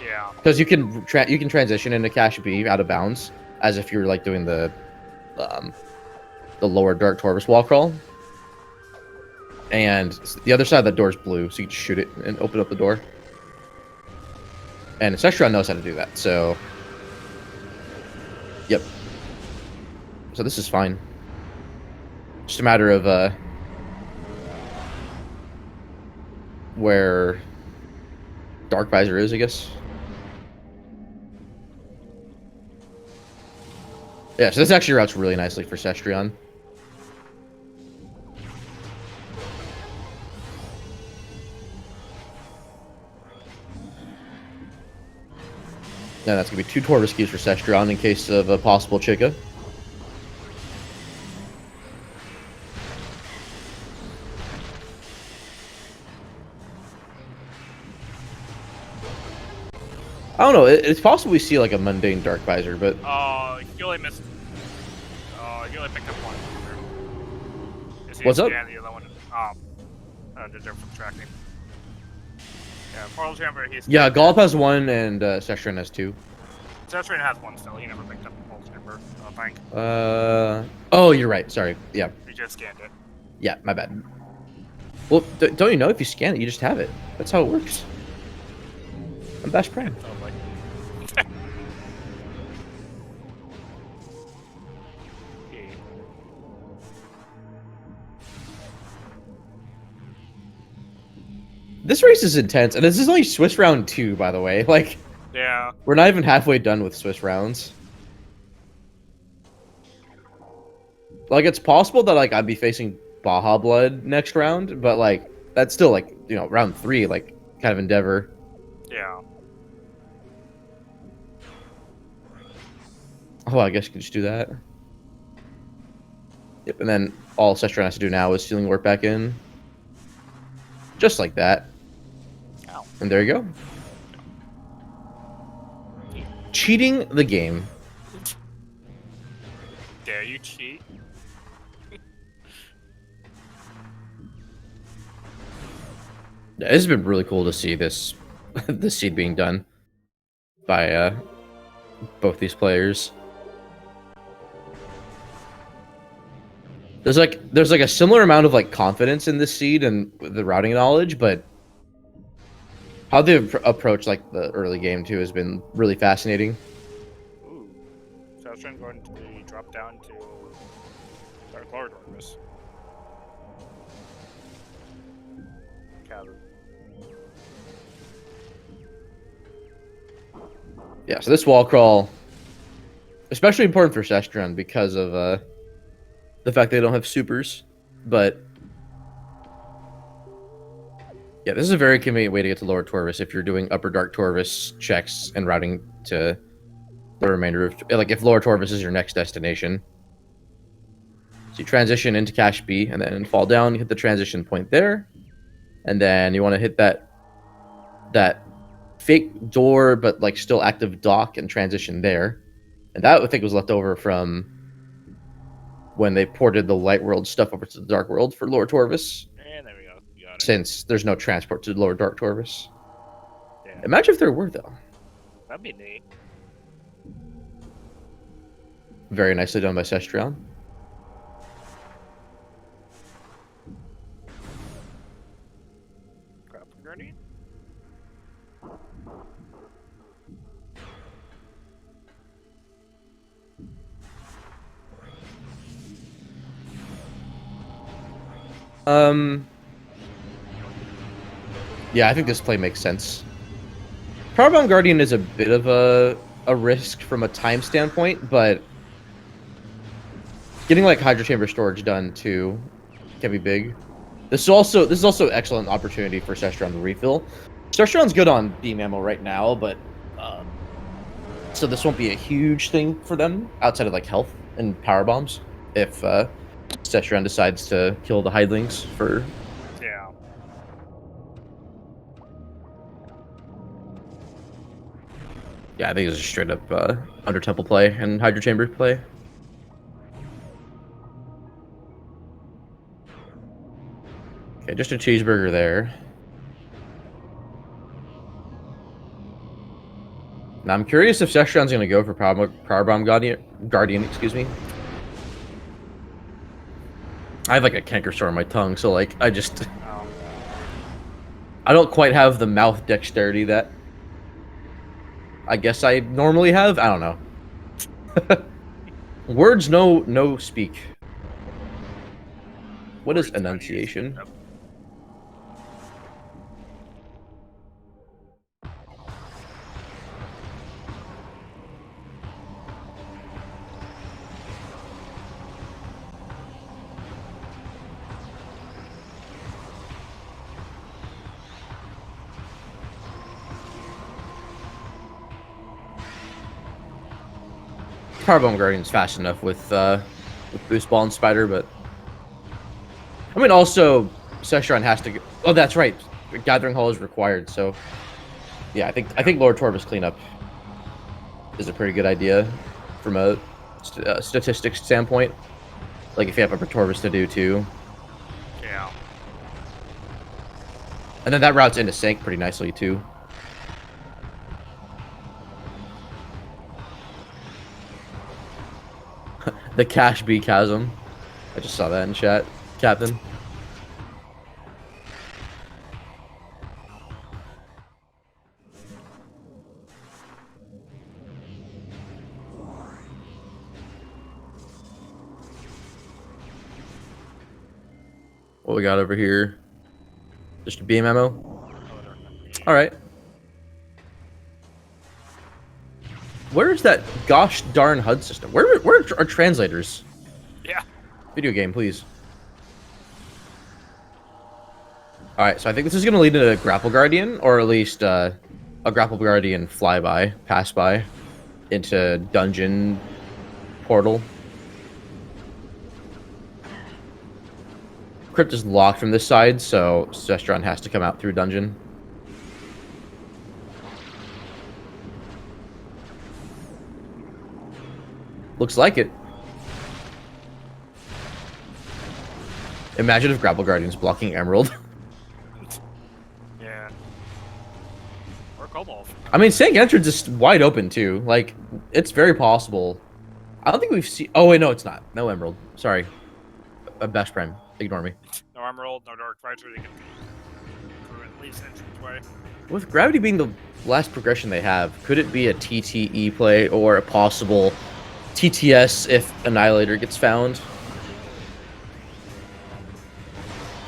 Yeah. Because you can transition into Cash B out of bounds, as if you're like doing the lower Dark Torvis wall crawl. And the other side of that door is blue, so you can shoot it and open up the door. And Cestrion knows how to do that, so... Yep. So this is fine. Just a matter of, where Dark Visor is, I guess. Yeah, so this actually routes really nicely for Cestrion. Now that's going to be 2 Torvis keys for Cestrion in case of a possible Chica. I don't know, it's possible we see like a mundane Dark Visor, but... You only missed... you only picked up one. What's up? The other one. They're subtracting. Yeah, Portal Chamber, he's... Yeah, Gollop has 1 and Cestrion has 2. Cestrion has 1 still, he never picked up Portal Chamber, I think. Oh, you're right, sorry, yeah. He just scanned it. Yeah, my bad. Well, don't you know if you scan it, you just have it. That's how it works. I'm Bash Prime. This race is intense, and this is only Swiss round 2, by the way. Like, yeah, we're not even halfway done with Swiss rounds. Like, it's possible that like I'd be facing Baja Blood next round, but like that's still like, you know, round 3, like kind of endeavor. Yeah. Oh, I guess you could just do that. Yep, and then all Cestrion has to do now is stealing warp back in. Just like that. Ow. And there you go. Cheating the game. Dare you cheat? Yeah, it's been really cool to see this this seed being done by both these players. There's like a similar amount of like confidence in this seed and the routing knowledge, but how they've approached like the early game too has been really fascinating. Ooh. Cestrion going to be dropped down to Dark Lord Torvis. Cabin. Yeah, so this wall crawl, especially important for Cestrion because of the fact they don't have supers, but yeah, this is a very convenient way to get to Lower Torvis if you're doing Upper Dark Torvis checks and routing to the remainder of... Like, if Lower Torvis is your next destination. So you transition into Cache B, and then fall down, you hit the transition point there, and then you want to hit that fake door, but, like, still active dock and transition there. And that, I think, was left over from when they ported the Light World stuff over to the Dark World for Lower Torvis. And there we go. You got it. Since there's no transport to Lower Dark Torvis. Yeah. Imagine if there were, though. That'd be neat. Very nicely done by Cestrion. Crap grenade. Yeah, I think this play makes sense. Powerbomb Guardian is a bit of a risk from a time standpoint, but getting like Hydro Chamber storage done too can be big. This is also excellent opportunity for Cestrion to refill. Cestrion's good on beam ammo right now, but so this won't be a huge thing for them outside of like health and power bombs if Cestrion decides to kill the Hidlings for... Yeah. Yeah, I think it's a straight up Under Temple play and Hydro Chamber play. Okay, just a cheeseburger there. Now I'm curious if Cestrion's going to go for Powerbomb Guardian, excuse me. I have like a canker sore on my tongue, so like I don't quite have the mouth dexterity that I guess I normally have. I don't know. Words no speak. What is enunciation? Yep. Powerbomb Guardian's fast enough with Boost Ball and Spider, but I mean also Cestrion has to. Oh, that's right. Gathering Hall is required, so yeah, I think Lord Torvis cleanup is a pretty good idea from a statistics standpoint. Like if you have Upper Torvis to do too. Yeah. And then that routes into Sank pretty nicely too. The Cache B chasm. I just saw that in chat, Captain. What we got over here? Just a beam ammo? Alright. Where is that gosh darn HUD system? Where are translators? Yeah. Video game, please. All right, so I think this is going to lead to a grapple guardian, or at least a grapple guardian flyby, pass by, into dungeon portal. Crypt is locked from this side, so Cestrion has to come out through dungeon. Looks like it. Imagine if Grapple Guardian's blocking Emerald. Yeah. Or Cobalt. I mean, Sank Entrance is wide open, too. Like, it's very possible. I don't think we've seen... Oh, wait, no, it's not. No Emerald. Sorry. Bash Prime. Ignore me. No Emerald, no Dark Visor, they can through at least entranceway. With Gravity being the last progression they have, could it be a TTE play or a possible TTS if Annihilator gets found?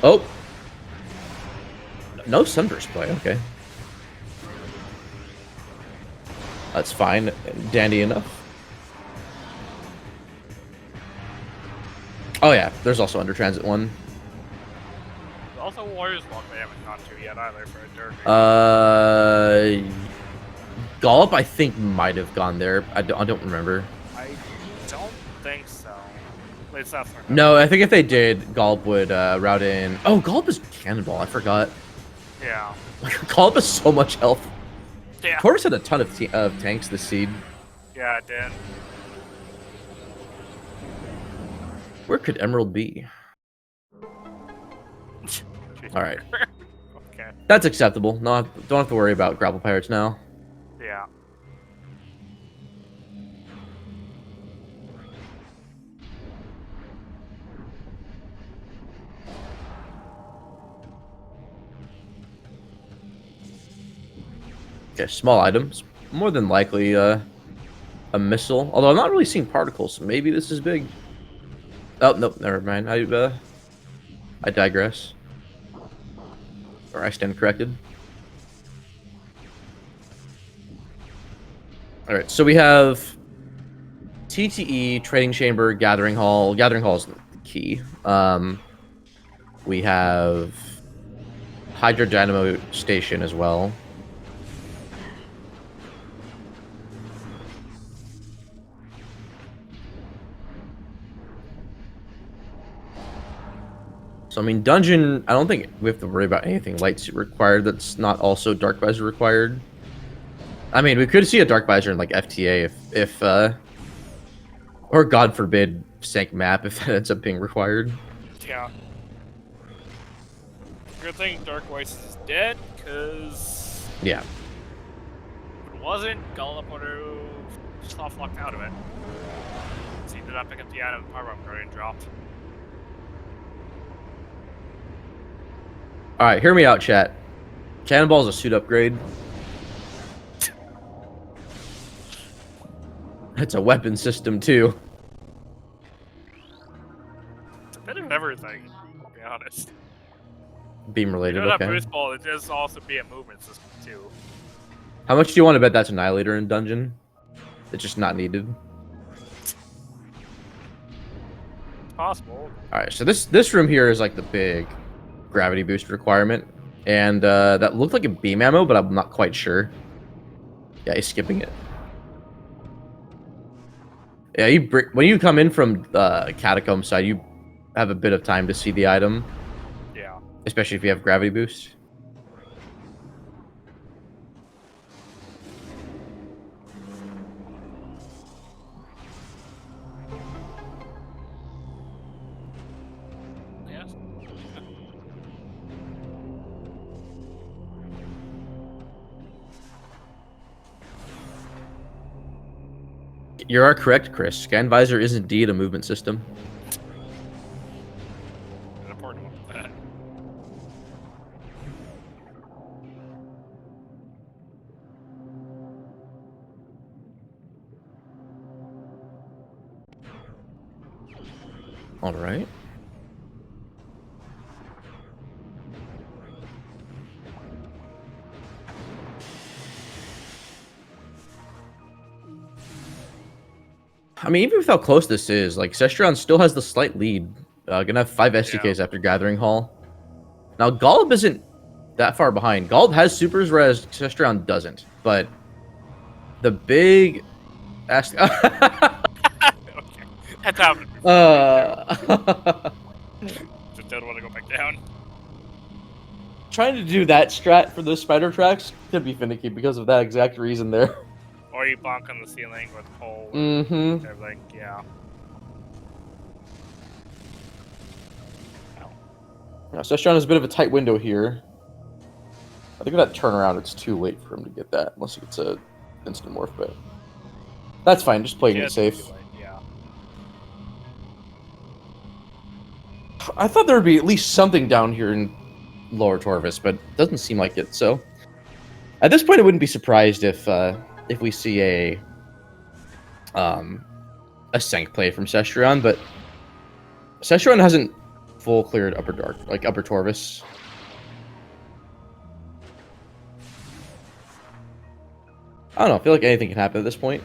Oh! No Sunburst play, okay. That's fine. Dandy enough. Oh yeah, there's also Under Transit one. There's also Warriors Walk they haven't gone to yet either for a Dirk. Gollop I think might have gone there. I don't remember. I don't think so. At least that's not No, I think if they did, Gollop would route in. Oh, Gollop is Cannonball. I forgot. Yeah. Gollop has so much health. Yeah. Torvis had a ton of tanks this seed. Yeah, it did. Where could Emerald be? All right. Okay. That's acceptable. Don't have to worry about Grapple Pirates now. Yeah. Okay, small items. More than likely a missile. Although I'm not really seeing particles, so maybe this is big. Oh, nope, never mind. I digress. Or I stand corrected. Alright, so we have TTE, Trading Chamber, Gathering Hall. Gathering Hall is the key. We have Hydro Dynamo Station as well. So, I mean, dungeon, I don't think we have to worry about anything light suit required that's not also Dark Visor required. I mean, we could see a Dark Visor in, like, FTA if or God forbid, Sank Map if that ends up being required. Yeah. Good thing Dark Voice is dead, because... Yeah. If it wasn't, Gollop would have soft locked out of it. So he did not pick up the item the Power Bomb Guardian dropped. Alright, hear me out, chat. Cannonball's a suit upgrade. It's a weapon system, too. It's a bit of everything, to be honest. Beam related, You don't okay. have Boost Ball, it does also be a movement system, too. How much do you want to bet that's Annihilator in dungeon? It's just not needed. It's possible. Alright, so this room here is like the big gravity boost requirement. And that looked like a beam ammo, but I'm not quite sure. Yeah, he's skipping it. Yeah, when you come in from the catacomb side, you have a bit of time to see the item. Yeah. Especially if you have gravity boost. Yes. You are correct, Chris. Scan Visor is indeed a movement system. An important one. All right. I mean, even with how close this is, like, Cestrion still has the slight lead. Gonna have 5 SDKs after Gathering Hall. Now, Gollop isn't that far behind. Gollop has supers, whereas Cestrion doesn't. But the big... Okay. That's happened before. Just don't want to go back down. Trying to do that strat for those spider tracks could be finicky because of that exact reason there. Or you bonk on the ceiling with pole. Mm-hmm. Everything, yeah. Now, Cestrion has a bit of a tight window here. I think with that turnaround, it's too late for him to get that, unless he gets a instant morph, but that's fine, just playing it safe. Yeah. I thought there would be at least something down here in Lower Torvis, but it doesn't seem like it, so... At this point, I wouldn't be surprised if we see a Sank play from Cestrion, but Cestrion hasn't full cleared Upper Torvis. I don't know, I feel like anything can happen at this point.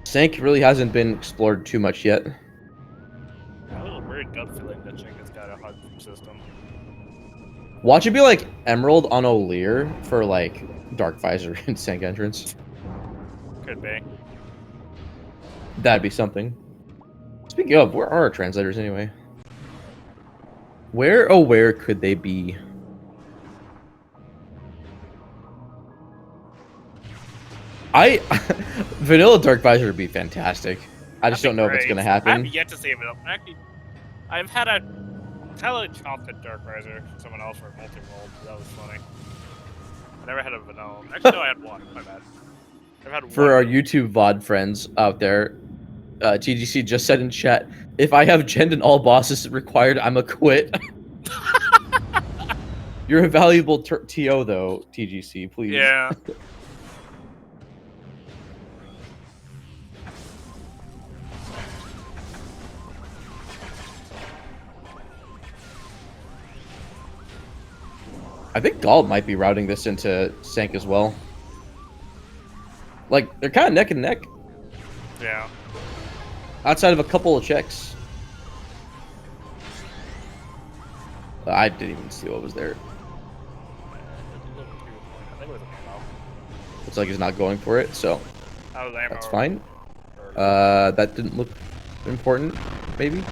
Sank really hasn't been explored too much yet. I have a little weird gut feeling that Ching has got a hard system. Watch it be like Emerald on O'Lear for like Dark Visor and Sank entrance. Could be. That'd be something. Speaking of, where are our translators anyway? Where could they be? Vanilla Dark Visor would be fantastic. I just don't know if it's gonna happen. I have yet to see it. Actually, I've had a chocolate Dark Riser from someone else for multi-roll. That was funny. I never had a vanilla. Actually, no, I had one. My bad. I've had For one. our YouTube VOD friends out there, TGC just said in chat, if I have gen and all bosses required, I'm a quit. You're a valuable TO though, TGC, please. Yeah. I think Gollop might be routing this into Sank as well. Like, they're kind of neck and neck. Yeah. Outside of a couple of checks. I didn't even see what was there. Looks like he's not going for it, so that's fine. That didn't look important, maybe?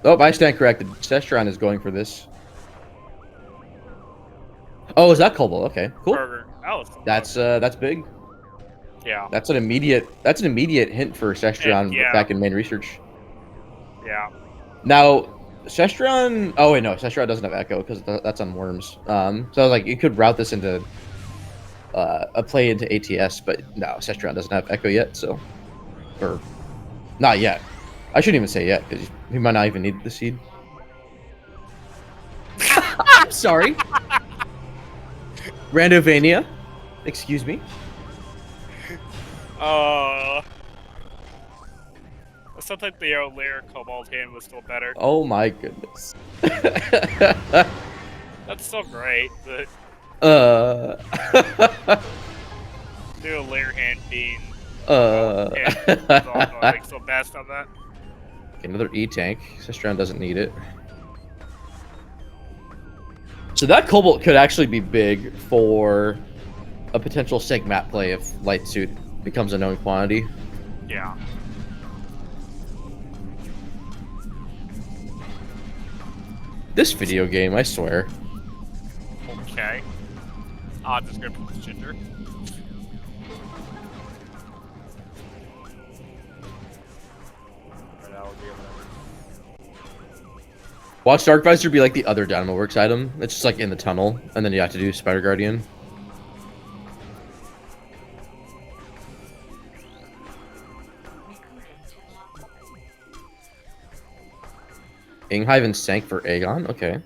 Oh, I stand corrected. Cestrion is going for this. Oh, is that Cobalt? Okay, cool. That's big. Yeah. That's an immediate hint for Cestrion back in main research. Yeah. Now, Cestrion. Oh wait, no, Cestrion doesn't have Echo because that's on Worms. So I was like, you could route this into a play into ATS, but no, Cestrion doesn't have Echo yet, so or not yet. I shouldn't even say yet because he might not even need the seed. I'm sorry. Randovania, excuse me. Sometimes the O'Lear Cobalt hand was still better. Oh my goodness. That's still great, but the O'Lear hand being I think still best on that. Okay, another E-tank. Cestrion doesn't need it. So that Cobalt could actually be big for a potential Sank map play if Light Suit becomes a known quantity. Yeah. This video game, I swear. Okay. Odd description of Ginger. Watch Dark Visor be like the other Dynamo Works item. It's just like in the tunnel, and then you have to do Spider Guardian. Inghive and Sank for Aegon? Okay.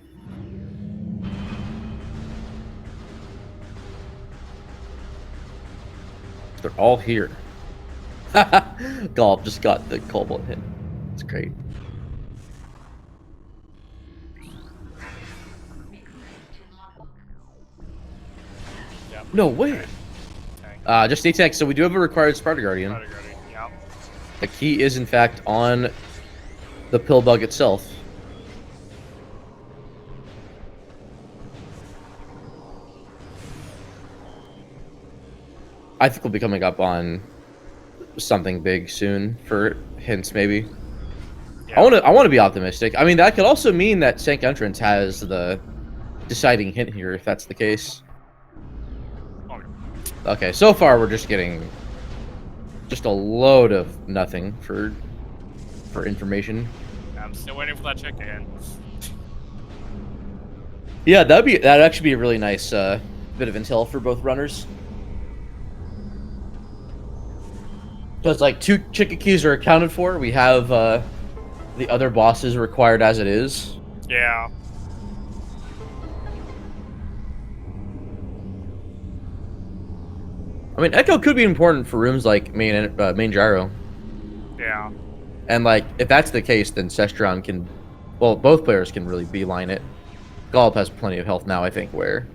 They're all here. Golf just got the Cobalt hit. It's great. Yep. No way. Just A-Tank. So we do have a required Spider Guardian. Yep. The key is in fact on the pill bug itself. I think we'll be coming up on something big soon for hints, maybe. Yeah. I want to be optimistic. I mean, that could also mean that Sank Entrance has the deciding hint here, if that's the case. Okay, so far we're just getting just a load of nothing for information. I'm still waiting for that chicken. Yeah, that'd actually be a really nice bit of intel for both runners. Because like 2 chicken keys are accounted for. We have the other bosses required as it is. Yeah. I mean, Echo could be important for rooms like main gyro. Yeah. And like, if that's the case, then Cestrion can, well, both players can really beeline it. Gollop has plenty of health now, I think, where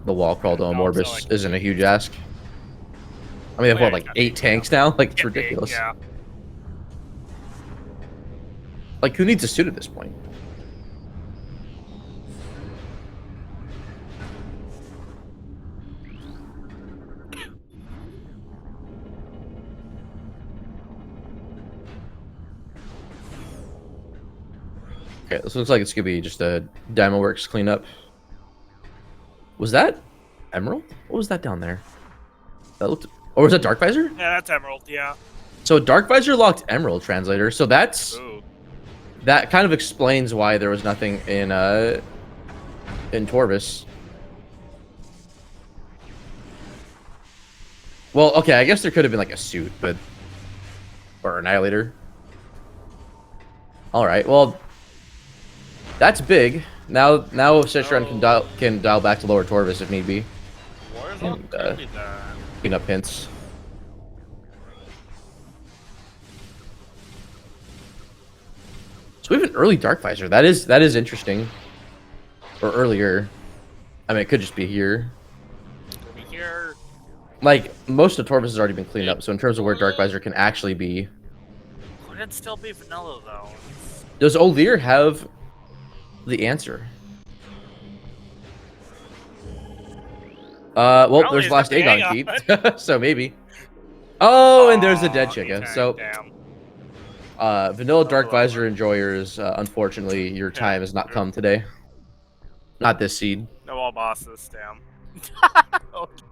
the wall crawl to Morbus like, isn't a huge ask. I mean, they have what, like 8 tanks now? Like, it's ridiculous. Yeah. Like, who needs a suit at this point? Okay, this looks like it's gonna be just a Dynamoworks cleanup. Was that Emerald? What was that down there? That looked, or was that Dark Visor? Yeah, that's Emerald. Yeah. So Dark Visor locked Emerald Translator. So that's that kind of explains why there was nothing in Torvis. Well, okay, I guess there could have been like a suit, but or Annihilator. All right, well. That's big. Now Cestrion can dial back to lower Torvis if need be. And, clean up hints. So we have an early Dark Visor. That is interesting. Or earlier. I mean, it could just be here. Here. Like, most of Torvis has already been cleaned up, so in terms of where Dark Visor can actually be. Could it still be vanilla, though? Does O'Lear have the answer? Well, Probably there's last Aegon Aegon. keep, so maybe. Oh, and there's a dead chica. So, vanilla Dark Visor enjoyers, unfortunately, your time has not come today. Not this seed. No all bosses, damn. Okay.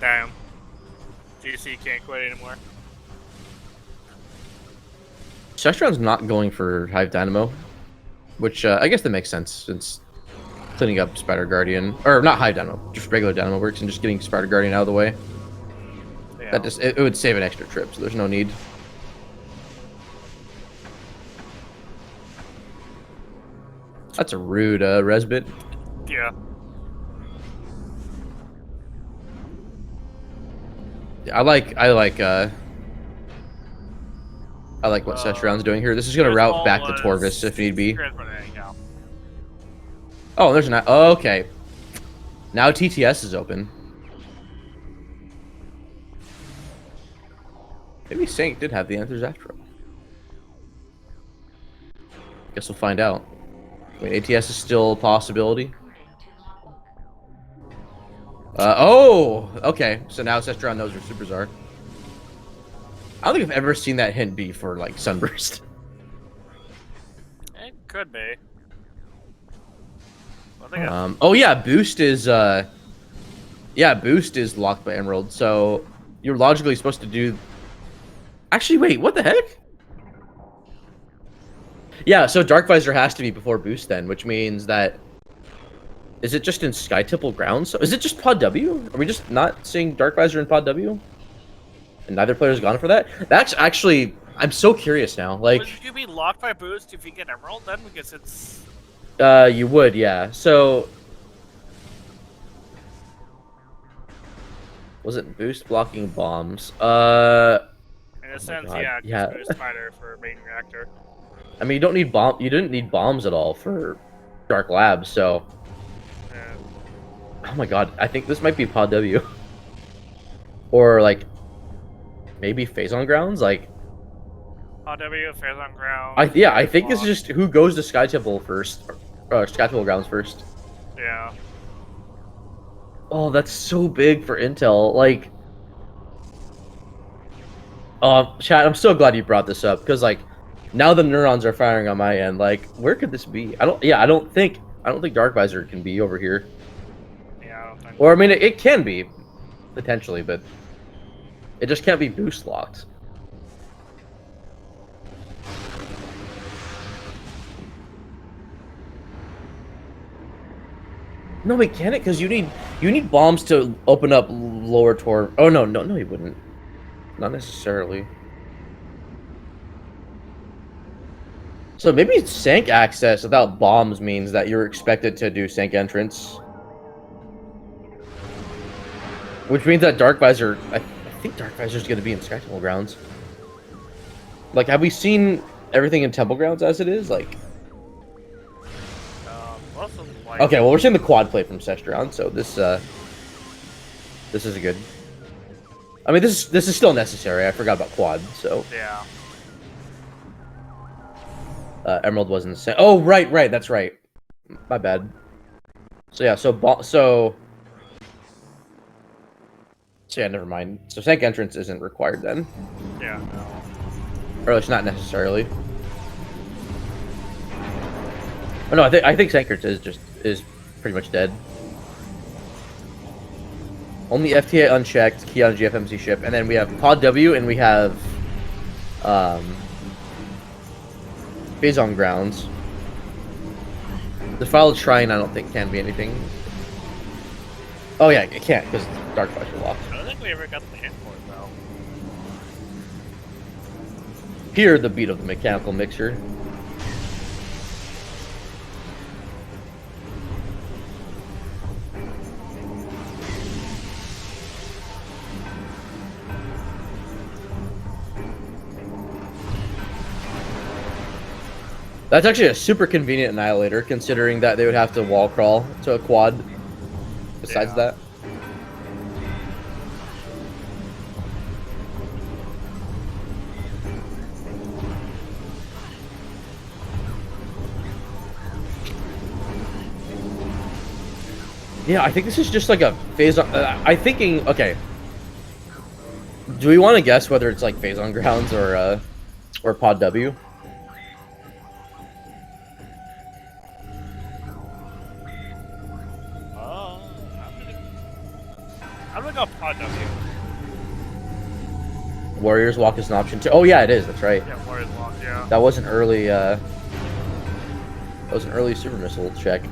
Damn. GC can't quit anymore. Cestrion's not going for Hive Dynamo, which I guess that makes sense since cleaning up Spider Guardian, or not Hive Dynamo, just regular Dynamo works, and just getting Spider Guardian out of the way. Yeah. That just it would save an extra trip, so there's no need. That's a rude resbit. Yeah. I like what Cestrion's doing here. This is gonna route back to Torvis if need be. Oh, there's not. Oh, okay. Now TTS is open. Maybe Sank did have the answers after all. Guess we'll find out. I mean, ATS is still a possibility. Oh, okay. So now Cestrion knows where supers are. I don't think I've ever seen that hint be for, like, Sunburst. It could be. Oh, yeah, Boost is, yeah, Boost is locked by Emerald, so you're logically supposed to do... Actually, wait, what the heck? Yeah, so Dark Visor has to be before Boost then, which means that... Is it just in Sky Tipple grounds? So is it just Pod W? Are we just not seeing Dark Visor in Pod W? And neither player's gone for that? That's actually... I'm so curious now. Like, would you be locked by Boost if you get Emerald then? Because it's... you would, yeah. So... Was it Boost blocking bombs? In a sense, God. yeah. Yeah. Boost fighter for main reactor. I mean, you don't need bomb. You didn't need bombs at all for Dark Labs, so... Yeah. Oh my god, I think this might be Pod W. Or like maybe Phase on Grounds? Like W, Fairs on Ground. yeah, I think it's just who goes to Sky Temple first. Sky Temple Grounds first. Yeah. Oh, that's so big for Intel. Like chat, I'm so glad you brought this up, because like now the neurons are firing on my end. Like, where could this be? I don't think Dark Visor can be over here. Yeah, I don't think. Or I mean, it can be potentially, but it just can't be boost locked. No, wait, can it? Because you need bombs to open up lower tor. Oh no, you wouldn't. Not necessarily. So maybe Sank access without bombs means that you're expected to do Sank entrance. Which means that Dark Visor, I think Dark Visor is going to be in Sky Temple Grounds. Like, have we seen everything in Temple Grounds as it is? Like, okay, well, we're seeing the quad play from Cestrion, so this is good. I mean, this is still necessary. I forgot about quad, so Yeah. Emerald wasn't the same. Oh, right, that's right. My bad. So yeah, so yeah, never mind. So Sank entrance isn't required then. Yeah. No. Or at least not necessarily. Oh no, I think Sank entrance is pretty much dead. Only FTA unchecked, key on GFMC ship, and then we have Pod W and we have Phase on Grounds. The Fouled Shrine I don't think can be anything. Oh yeah, it can't because Dark Visor locked. I don't think we ever got the hint for it though. Hear the beat of the mechanical mixer. That's actually a super convenient annihilator, considering that they would have to wall crawl to a quad. Besides that. Yeah, I think this is just like a phase on. I'm thinking, okay. Do we want to guess whether it's like Phase on Grounds or Pod W? I'm gonna go Pod W. Warriors Walk is an option too. Oh yeah, it is. That's right. Yeah, Warriors Walk. Yeah. That was an early. That was an early super missile check.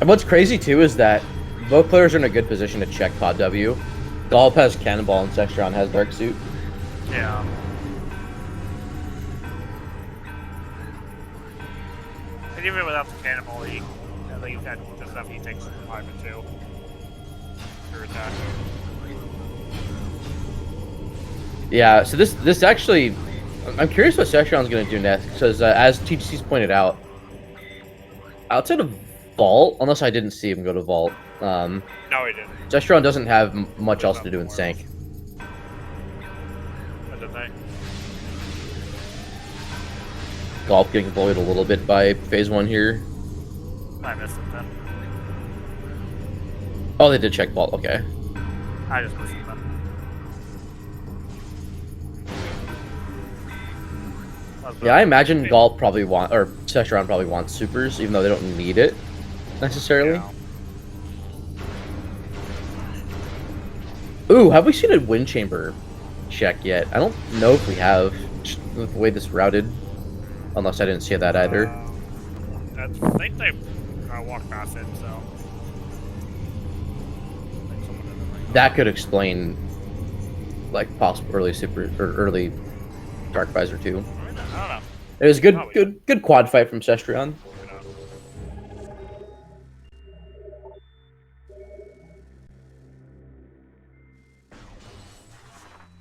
And what's crazy too is that both players are in a good position to check Pod W. Gollop has Cannonball and Cestrion has Dark Suit. Yeah. And even without the cannonball, I think you've had the stuff he takes 5 and 2. Your attack. Yeah, so this actually, I'm curious what Cestrion's going to do next, because as TGC's pointed out, outside of Vault, unless I didn't see him go to Vault, no, he didn't. Cestrion doesn't have much else to do in Sank. What did they? Golf getting bullied a little bit by Phase 1 here. I missed it then. Oh, they did check Vault, okay. I just missed it then. Yeah, I imagine Golp probably or Cestrion probably wants supers, even though they don't need it necessarily. Yeah. Ooh, have we seen a wind chamber check yet? I don't know if we have, just the way this routed. Unless I didn't see that either. I think they walked past it, so. That could explain, like, possible early super or early Dark Visor too. I don't know. It was a good quad fight from Cestrion.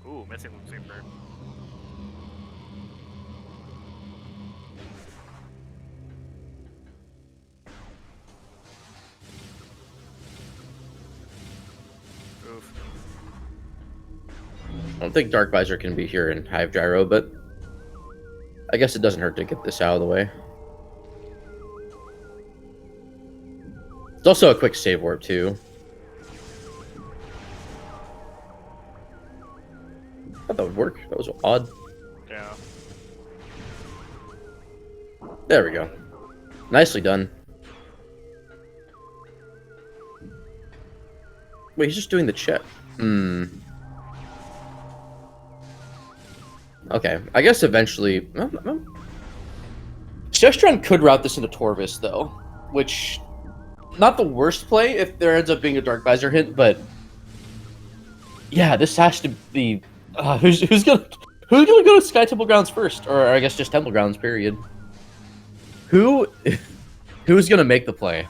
Ooh, missing Super. I don't think Dark Visor can be here in Hive Gyro, but I guess it doesn't hurt to get this out of the way. It's also a quick save warp, too. I thought that would work. That was odd. Yeah. There we go. Nicely done. Wait, he's just doing the check. Okay, I guess eventually... Cestrion could route this into Torvis, though. Which... Not the worst play if there ends up being a Dark Visor hint, but... Yeah, this has to be... who's gonna go to Sky Temple Grounds first? Or I guess just Temple Grounds, period. Who's gonna make the play?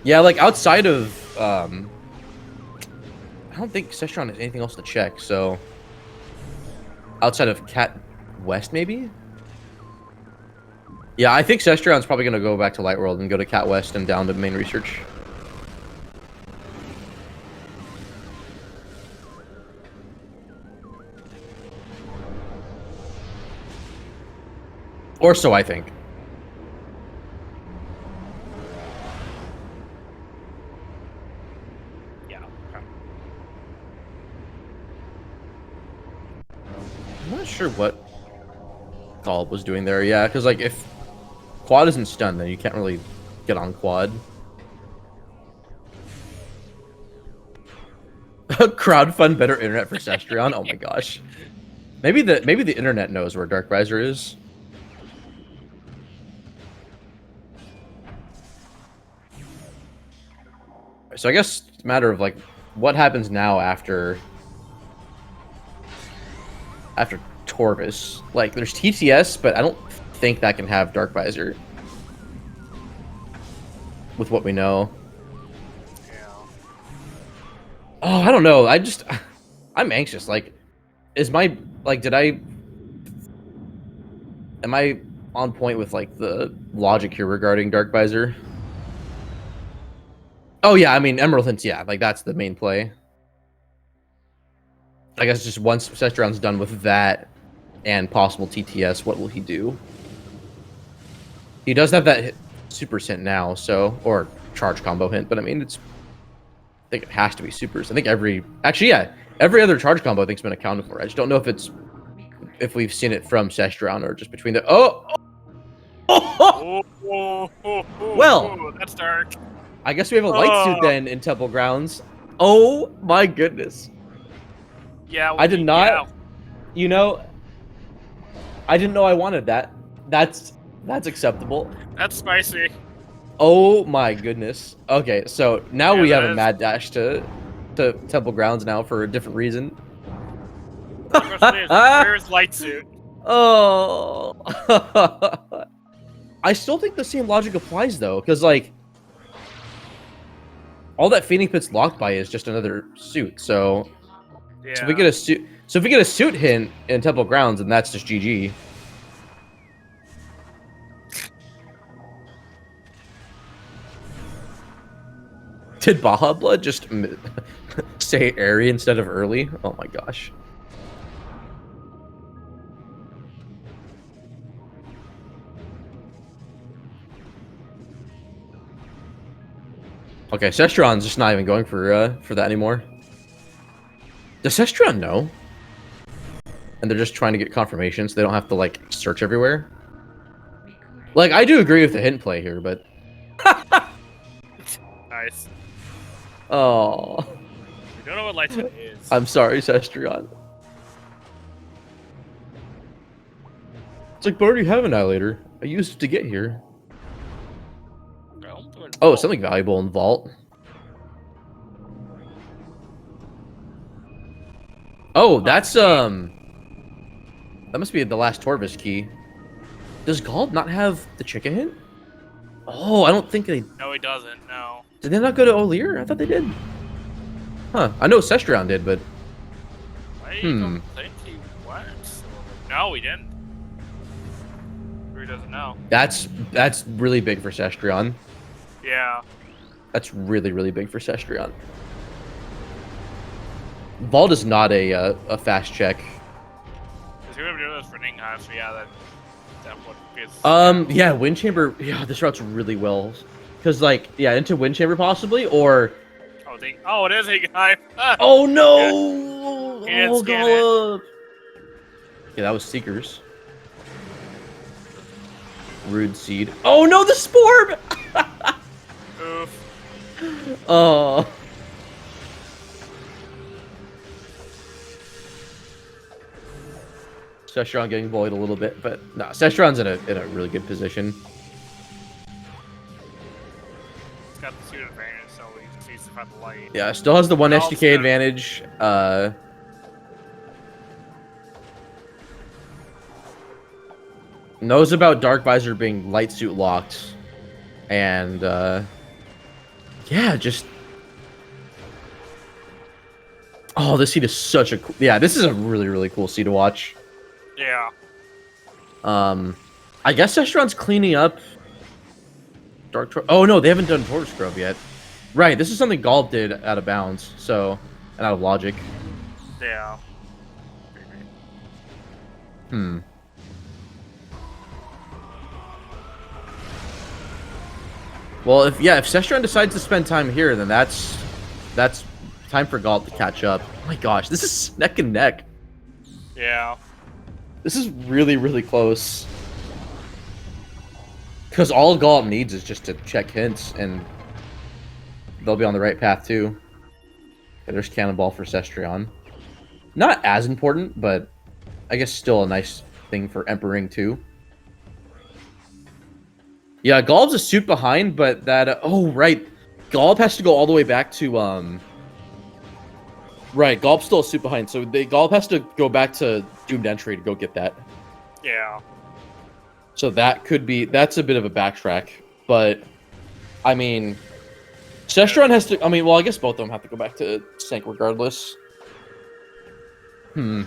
Yeah, like outside of I don't think Cestrion has anything else to check, so outside of Cat West maybe? Yeah, I think Cestrion's probably gonna go back to Light World and go to Cat West and down to main research. Or so I think. Yeah. Okay. I'm not sure what Gollop was doing there. Yeah, because like if quad isn't stunned, then you can't really get on quad. Crowdfund better internet for Cestrion. Oh my gosh. Maybe the internet knows where Dark Visor is. So I guess it's a matter of like what happens now after Torvis. Like there's TTS, but I don't think that can have Dark Visor. With what we know. Yeah. Oh, I don't know. I'm anxious. Like, am I on point with like the logic here regarding Dark Visor? Oh yeah, I mean Emerald Hints, yeah, like that's the main play. I guess just once Cestrion's done with that and possible TTS, what will he do? He does have that super hint now, so or charge combo hint, but I mean I think it has to be supers. I think every other charge combo I think's been accounted for. I just don't know if we've seen it from Cestrion or just between the Well, that's dark. I guess we have a light suit then in Temple Grounds. Oh my goodness. Yeah, I did not. You know, I didn't know I wanted that. That's acceptable. That's spicy. Oh my goodness. Okay, so now we have a is. mad dash to Temple Grounds now for a different reason. Where's light suit? Oh. I still think the same logic applies though, because like all that Feeding Pit's locked by is just another suit. So, Yeah. so if we get a suit hint in Temple Grounds, then that's just GG. Did Baja Blood just say airy instead of early? Oh my gosh. Okay, Cestrion's just not even going for that anymore. Does Cestrion know? And they're just trying to get confirmation so they don't have to like search everywhere. Like I do agree with the hint play here, but Nice. oh, We don't know what light suit is. I'm sorry, Cestrion. It's like, but I already have Annihilator. I used it to get here. Oh, something valuable in Vault. Oh, that's that must be the last Torvis key. Does Gald not have the chicken hint? Oh, I don't think they. No, he doesn't. No. Did they not go to O'Lear? I thought they did. Huh? I know Cestrion did, but I don't think he went. No, he didn't. Or he doesn't know. that's really big for Cestrion. Yeah. That's really, really big for Cestrion. Vault is not a fast check. Because whoever doing this for Ninghai, so yeah, that would be. Yeah, Wind Chamber. Yeah, this routes really well. Because, like, yeah, into Wind Chamber possibly, or. Oh, it is Aegon. Oh no! Yeah. He didn't Oh, scan gollop. Yeah, that was Seekers. Rude Seed. Oh no, the Sporb! Oof. Oh. Cestrion getting bullied a little bit, but no, Cestrion's in a really good position. It's got the suit advantage, so he just needs to find the light. Yeah, still has the one SDK advantage. Knows about Dark Visor being light suit locked, and yeah, just. Oh, this seat is such a cool. Yeah, this is a really, really cool seat to watch. Yeah. I guess Cestrion's cleaning up. Oh no, they haven't done Tortoise Grove yet. Right, this is something Gollop did out of bounds, so and out of logic. Yeah. Hmm. Well, if Cestrion decides to spend time here, then that's time for Gollop to catch up. Oh my gosh, this is neck and neck. Yeah. This is really, really close. Because all Gollop needs is just to check hints, and they'll be on the right path too. Okay, there's Cannonball for Cestrion. Not as important, but I guess still a nice thing for Emperor too. Yeah, Gollop's a suit behind, but that... oh, right. Gollop has to go all the way back to... Right, Gollop's still a suit behind, so Gollop has to go back to Doomed Entry to go get that. Yeah. So that could be... that's a bit of a backtrack, but... I mean... Cestrion has to... I mean, well, I guess both of them have to go back to Sank regardless. Hmm.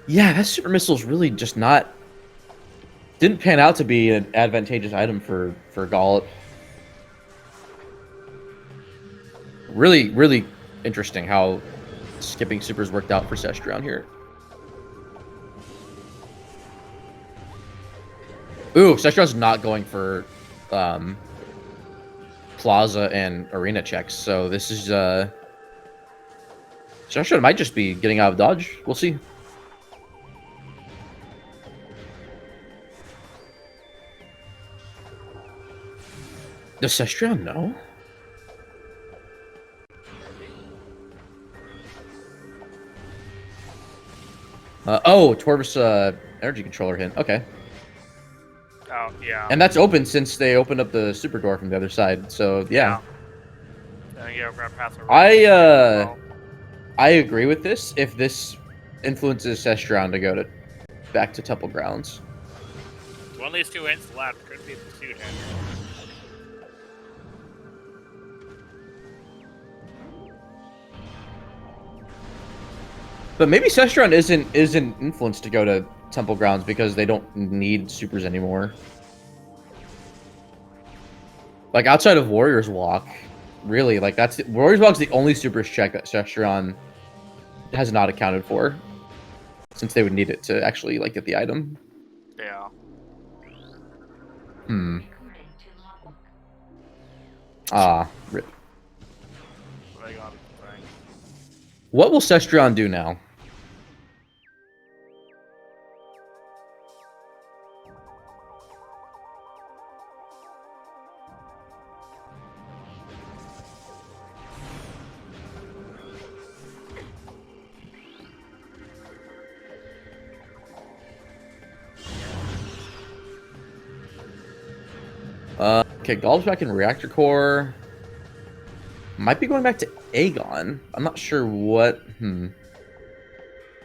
Yeah, that Super Missile's really just not... didn't pan out to be an advantageous item for Gollop. Really, really interesting how skipping supers worked out for Cestrion here. Ooh, Cestrion's not going for Plaza and Arena checks, so this is Cestrion might just be getting out of dodge. We'll see. Does Cestrion know? Oh, Torvis energy controller hint. Okay. Oh, yeah. And that's open since they opened up the super door from the other side. So yeah. Yeah, grab path I agree with this. If this influences Cestrion to go back to Temple Grounds. One of these two hints left could be the suit hint. But maybe Cestrion isn't influenced to go to Temple Grounds because they don't need supers anymore. Like outside of Warrior's Walk, really, like Warrior's Walk's the only supers check that Cestrion has not accounted for, since they would need it to actually like get the item. Yeah. Hmm. Ah, rip. What will Cestrion do now? Okay, Gollop's back in Reactor Core. Might be going back to Aegon. I'm not sure what...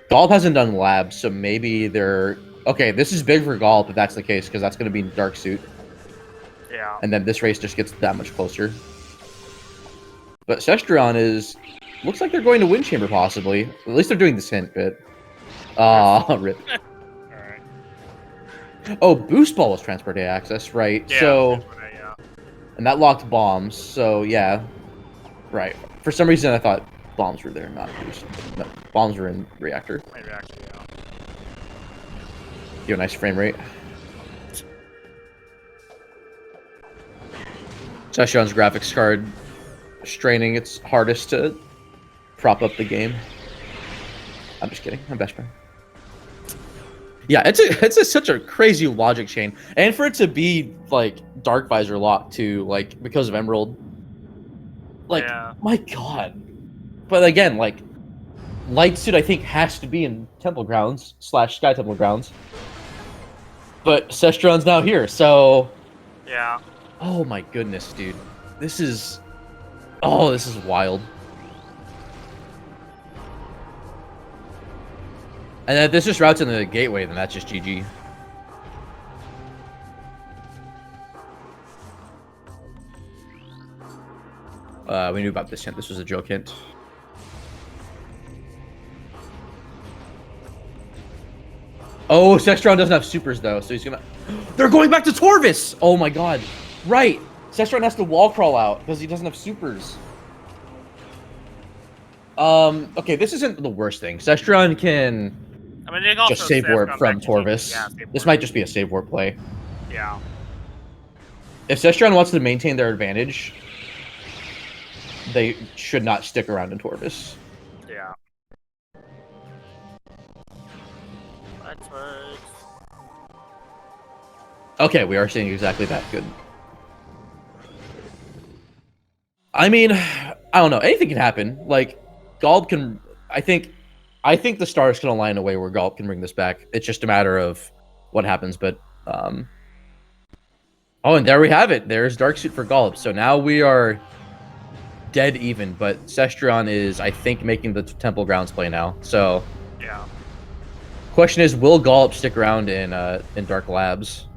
Gollop hasn't done labs, so maybe they're... okay, this is big for Gollop if that's the case, because that's going to be Dark Suit. Yeah. And then this race just gets that much closer. But Cestrion is... looks like they're going to Wind Chamber, possibly. At least they're doing this hint bit. Ah, rip. Alright. Oh, boost ball was transport A access, right? Yeah, So, yeah. and that locked bombs. So yeah, right. For some reason, I thought bombs were there, not boost. No, bombs were in reactor. Maybe actually, yeah. You have a nice frame rate. Cestrion's graphics card straining its hardest to prop up the game. I'm just kidding. I'm best friend. Yeah, it's such a crazy logic chain, and for it to be like Dark Visor locked too, like because of Emerald. Like, yeah. my God. But again, like, Light Suit I think has to be in Temple Grounds / Sky Temple Grounds. But Cestrion's now here, so. Yeah. Oh my goodness, dude. This is. Oh, this is wild. And if this just routes into the gateway, then that's just GG. We knew about this hint. This was a joke hint. Oh, Cestrion doesn't have supers, though, so he's gonna... They're going back to Torvis! Oh my god. Right. Cestrion has to wall crawl out because he doesn't have supers. Okay, this isn't the worst thing. Cestrion can... I mean, they can also just save warp from Torvis. Yeah, This might just be a save warp play. Yeah. If Cestrion wants to maintain their advantage, they should not stick around in Torvis. Yeah. That's right. Okay, we are seeing exactly that. Good. I mean, I don't know. Anything can happen. Like, Gollop can... I think the stars can align in a way where Gollop can bring this back. It's just a matter of what happens, but... Oh, and there we have it. There's Dark Suit for Gollop. So now we are dead even, but Cestrion is, I think, making the Temple Grounds play now. So... Yeah. Question is, will Gollop stick around in Dark Labs?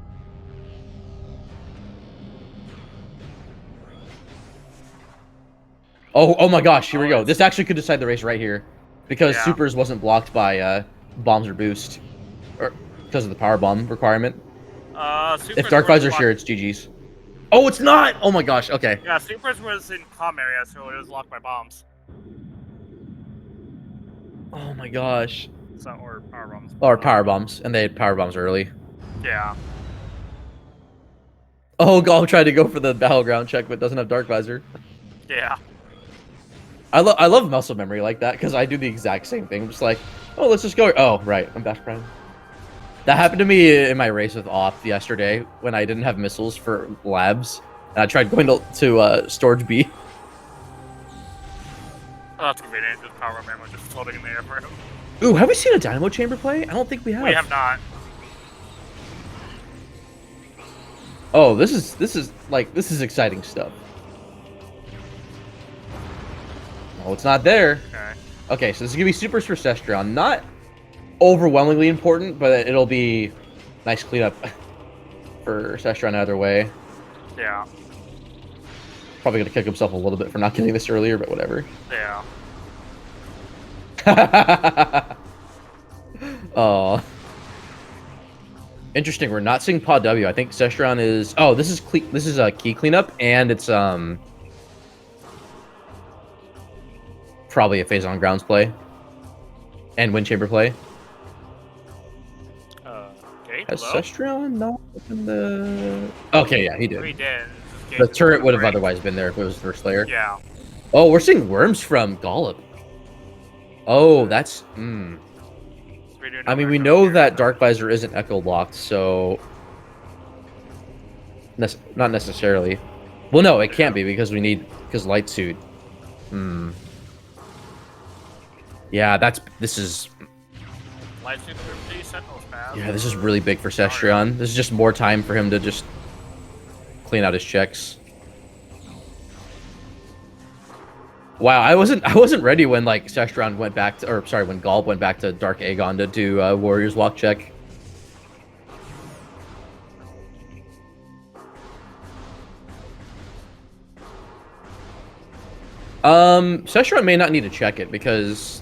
Oh my gosh, here we go. This actually could decide the race right here. Because Supers wasn't blocked by bombs or boost. Or because of the power bomb requirement. If Dark Visor's here, it's GG's. Oh, it's not! Oh my gosh, okay. Yeah, Supers was in comm area, so it was locked by bombs. Oh my gosh. So, or power bombs. Or power bombs, and they had power bombs early. Yeah. Oh, Gollop tried to go for the battleground check, but doesn't have Dark Visor. Yeah. I love muscle memory like that, because I do the exact same thing. I'm just like, oh, let's just go. Oh, right, I'm best friend. That happened to me in my race with Off yesterday, when I didn't have missiles for labs, and I tried going to storage B. Oh, that's convenient. Just power bomb ammo just floating in the air for him. Ooh, have we seen a Dynamo Chamber play? I don't think we have. We have not. Oh, this is exciting stuff. Oh, it's not there. Okay. Okay, so this is gonna be supers for Cestrion. Not overwhelmingly important, but it'll be nice cleanup for Cestrion either way. Yeah. Probably gonna kick himself a little bit for not getting this earlier, but whatever. Yeah. Oh. Interesting. We're not seeing Pod W. I think Cestrion is. Oh, this is a key cleanup, and it's probably a phase on grounds play, and wind chamber play. Okay. Has Cestrion not opened the? Okay, yeah, he did. He did. The turret would have otherwise been there if it was the first layer. Yeah. Oh, we're seeing worms from Gollop. Oh, that's. I mean, we know that Dark Visor isn't Echo locked, so not necessarily. Well, no, it can't be because Light Suit. Yeah, this is. Light Suit Sentinel's path. Yeah, this is really big for Cestrion. This is just more time for him to just clean out his checks. Wow, I wasn't ready when like Cestrion went back to, or sorry, when Gollop went back to Dark Aegon to do Warriors Walk check. Cestrion may not need to check it because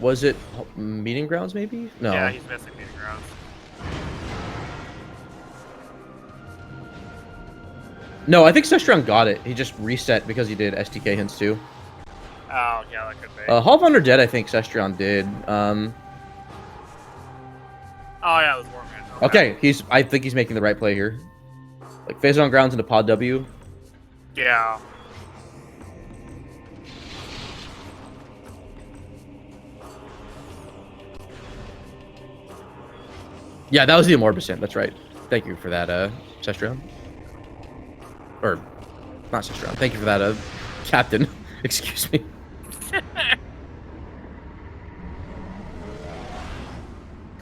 was it Meeting Grounds maybe? No. Yeah, he's missing Meeting Grounds. No, I think Cestrion got it. He just reset because he did STK hints too. Oh, yeah, that could be. Hall of Honor Dead, I think Cestrion did. Oh, yeah, it was Warman. Okay, I think he's making the right play here. Like, phase on grounds into pod W. Yeah. Yeah, that was the Amorbisant. That's right. Thank you for that, Cestrion. Or, not Cestrion. Thank you for that, Captain. Excuse me.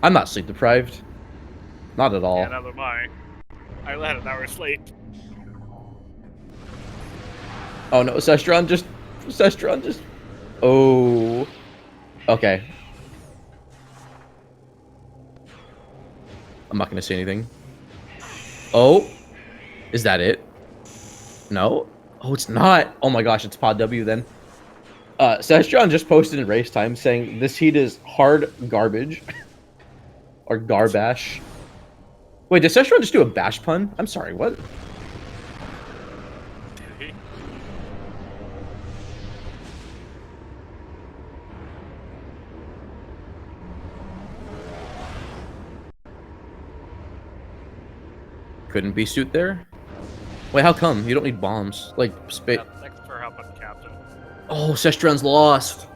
I'm not sleep deprived. Not at all. Yeah, neither am I. I had an hour sleep. Oh no, Cestrion just... Oh. Okay. I'm not gonna say anything. Oh. Is that it? No? Oh, it's not. Oh my gosh, it's pod W then. Cestrion just posted in race time saying this heat is hard garbage. Or garbash. Wait, did Cestrion just do a bash pun? I'm sorry, what? Did he? Couldn't be suit there? Wait, how come? You don't need bombs. Like, Yeah, thanks for helping, Captain. Oh, Cestrion's lost.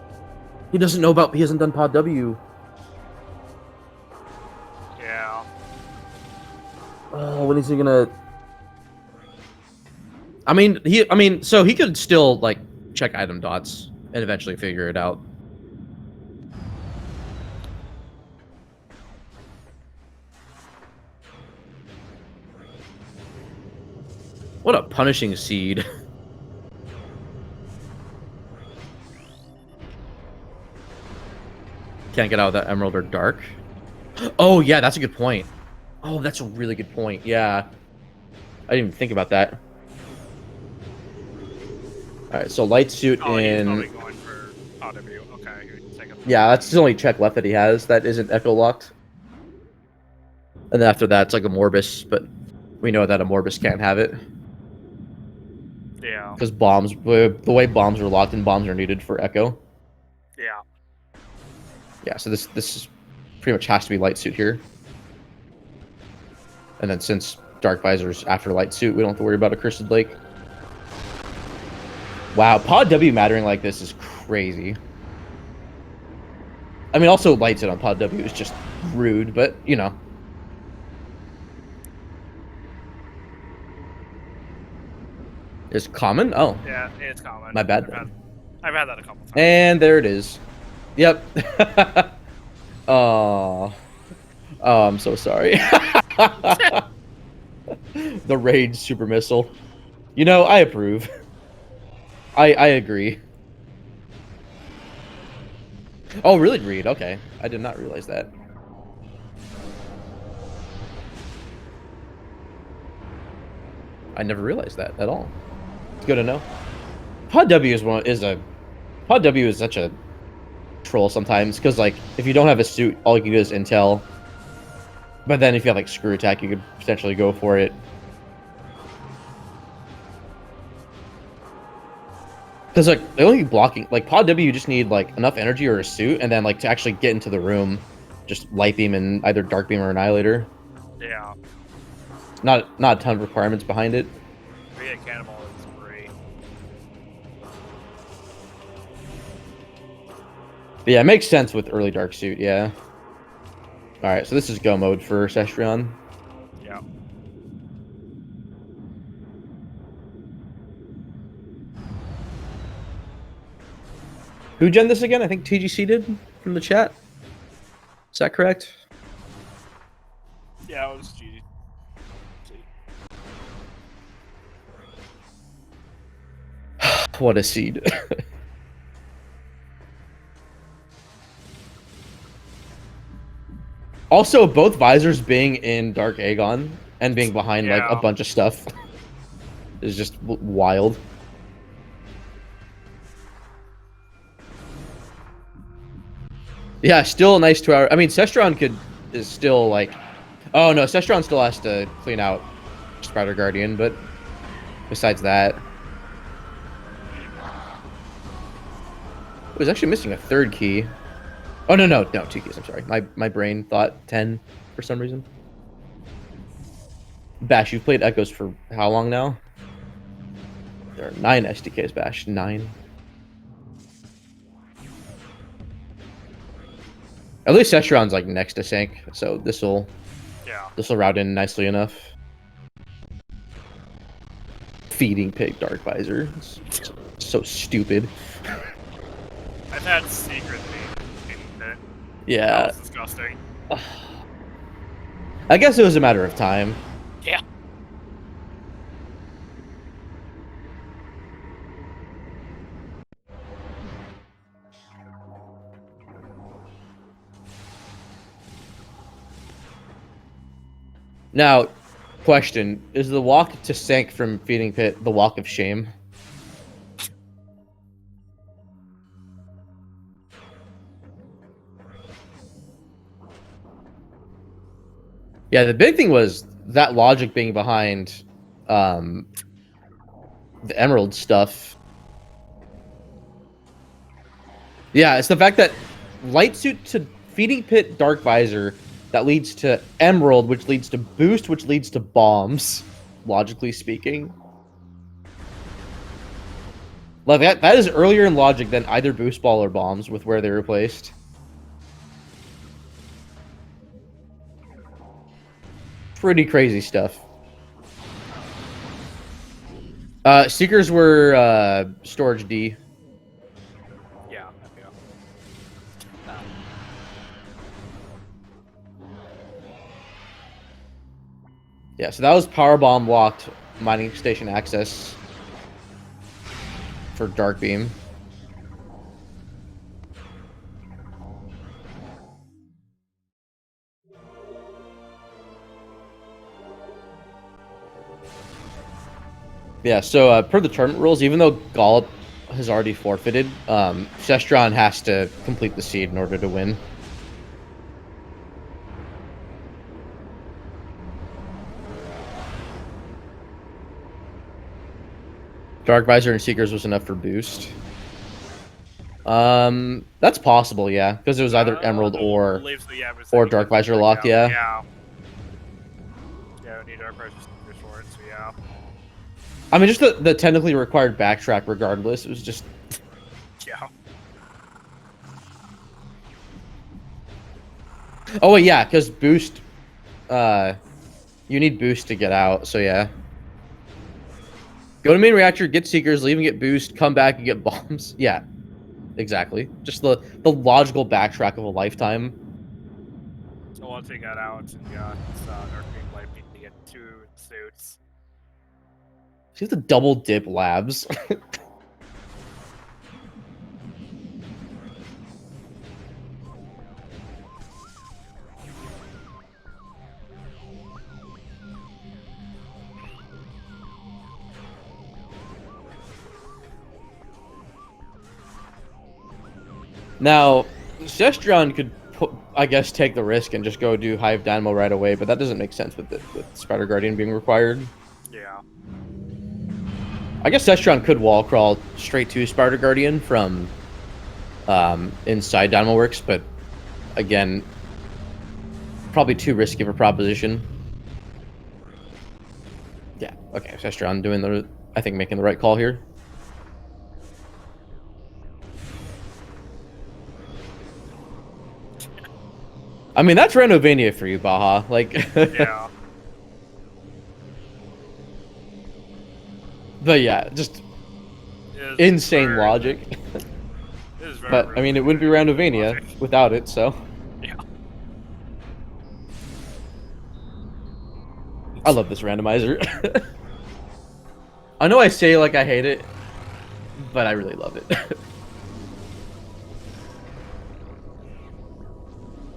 He doesn't know about... He hasn't done pod W. Yeah. Oh, when is he gonna... I mean, so he could still, like, check item dots and eventually figure it out. What a punishing seed. Can't get out of that emerald or dark. Oh, yeah, that's a good point. Oh, that's a really good point. Yeah. I didn't even think about that. Alright, so light suit in... He's probably going for OW. Okay, yeah, that's the only check left that he has that isn't echo locked. And then after that, it's like a Morbus, but we know that a Morbus can't have it. Yeah. Because bombs, the way bombs are locked and bombs are needed for echo. Yeah. Yeah, so this is pretty much has to be light suit here. And then since Dark Visor's after light suit, we don't have to worry about a Cursed Lake. Wow, pod W mattering like this is crazy. I mean, also light suit on pod W is just rude, but you know. Is common? Oh. Yeah, it's common. My bad then. I've had that a couple times. And there it is. Yep. Oh, I'm so sorry. The Rage Super Missile. You know, I approve. I agree. Oh, really, Reed? Okay. I did not realize that. I never realized that at all. It's good to know. Pod W Pod W is such a troll sometimes, because like if you don't have a suit, all you can do is intel. But then if you have like screw attack, you could potentially go for it. Because like the only blocking, like pod W, you just need like enough energy or a suit, and then like to actually get into the room, just light beam and either dark beam or annihilator. Yeah. Not a ton of requirements behind it. We get cannonball is free. But yeah, it makes sense with early dark suit. Yeah. All right, so this is go mode for Cestrion. Yeah. Who gen this again? I think TGC did from the chat. Is that correct? Yeah, it was GD. What a seed. Also, both visors being in Dark Aegon and being behind like a bunch of stuff is just wild. Yeah, still a nice 2 hour. I mean, Cestrion is still like, oh no, Cestrion still has to clean out Spider Guardian, but besides that, it was actually missing a 3rd key. Oh no, 2 keys. I'm sorry, my brain thought 10 for some reason. Bash, you've played Echoes for how long now? There are 9 SDKs, Bash. 9. At least Cestrion's like next to Sync, so this'll route in nicely enough. Feeding Pig Dark Visor. It's so stupid. I've had secret in it. Yeah. That was disgusting. I guess it was a matter of time. Yeah. Now, question: is the walk to Sync from Feeding Pit the walk of shame? Yeah, the big thing was that logic being behind the Emerald stuff. Yeah, it's the fact that Light Suit to Feeding Pit Dark Visor that leads to Emerald, which leads to Boost, which leads to Bombs, logically speaking. Like that is earlier in logic than either Boost Ball or Bombs with where they were placed. Pretty crazy stuff. Seekers were storage D. Yeah. Yeah, so that was Power Bomb locked mining station access for Dark Beam. Yeah, so per the tournament rules, even though Gollop has already forfeited, Cestrion has to complete the seed in order to win. Dark Visor and Seekers was enough for boost. That's possible, yeah, because it was either Emerald or Dark Visor locked, yeah. Yeah, we need Dark Visor for it, so yeah. I mean, just the technically required backtrack regardless. It was just... Yeah. Oh, wait, yeah, because boost... you need boost to get out, so yeah. Go to main reactor, get Seekers, leave and get boost, come back and get bombs. Yeah, exactly. Just the logical backtrack of a lifetime. So once we got out and got Dark Beam Light Beam to get 2 suits. See the double dip labs. Now, Cestrion could, I guess, take the risk and just go do Hive Dynamo right away, but that doesn't make sense with Spider Guardian being required. Yeah. I guess Cestrion could wall crawl straight to Spider Guardian from inside Dynamo Works, but again, probably too risky of a proposition. Yeah, okay, Cestrion doing I think making the right call here. I mean, that's Randomania for you, Baja. Like, yeah. But yeah, just insane logic. But I mean, it wouldn't be Randomania without it, so. Yeah. I love this randomizer. I know I say like I hate it, but I really love it.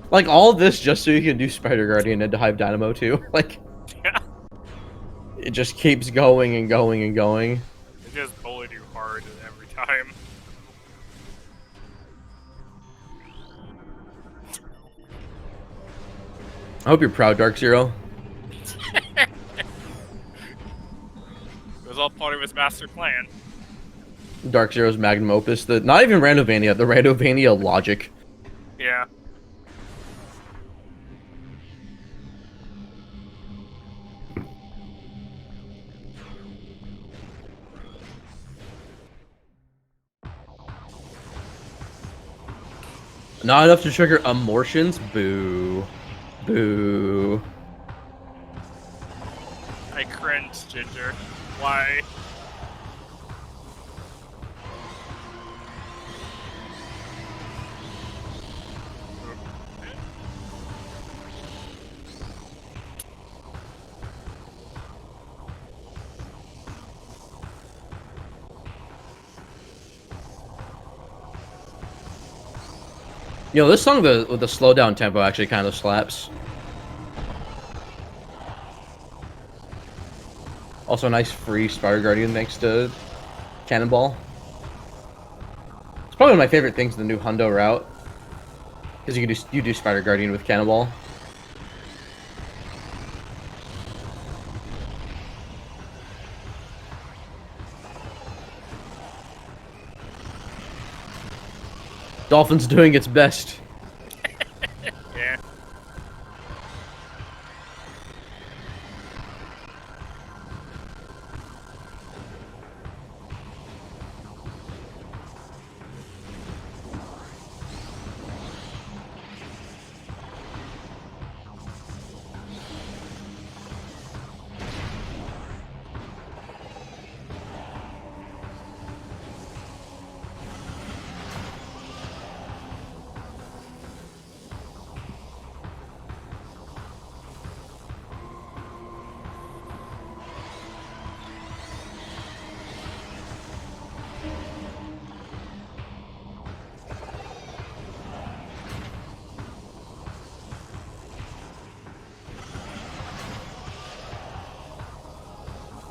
Like, all of this just so you can do Spider Guardian into Hive Dynamo too. Like, yeah. It just keeps going and going and going. It just bullied you hard every time. I hope you're proud, Dark Zero. It was all part of his master plan. Dark Zero's magnum opus. Not even Randomania, the Randomania logic. Yeah. Not enough to trigger Amortions? Boo. Boo. I cringe, Ginger. Why? You know, this song with the slow down tempo actually kind of slaps. Also, a nice free Spider Guardian thanks to Cannonball. It's probably one of my favorite things in the new Hundo route, because you do Spider Guardian with Cannonball. Dolphin's doing its best. Yeah.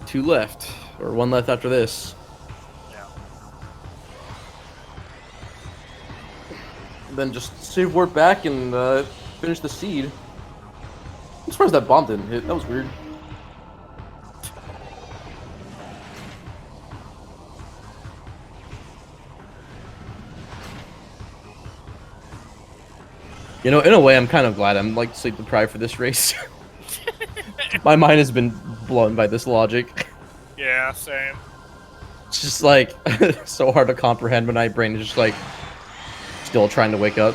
Two left, or one left after this. Yeah. And then just save warp back and finish the seed. I'm surprised that bomb didn't hit. That was weird. You know, in a way, I'm kind of glad I'm like sleep deprived for this race. My mind has been blown by this logic. Yeah, same. It's just like so hard to comprehend when my brain is just like still trying to wake up.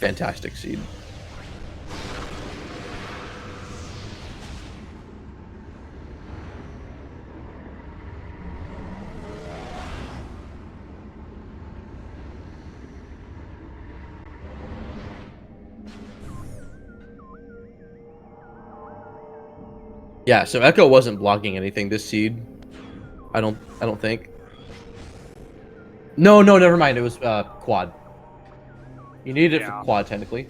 Fantastic seed. Yeah, so Echo wasn't blocking anything this seed. I don't think. No, never mind. It was quad. You needed it for quad technically.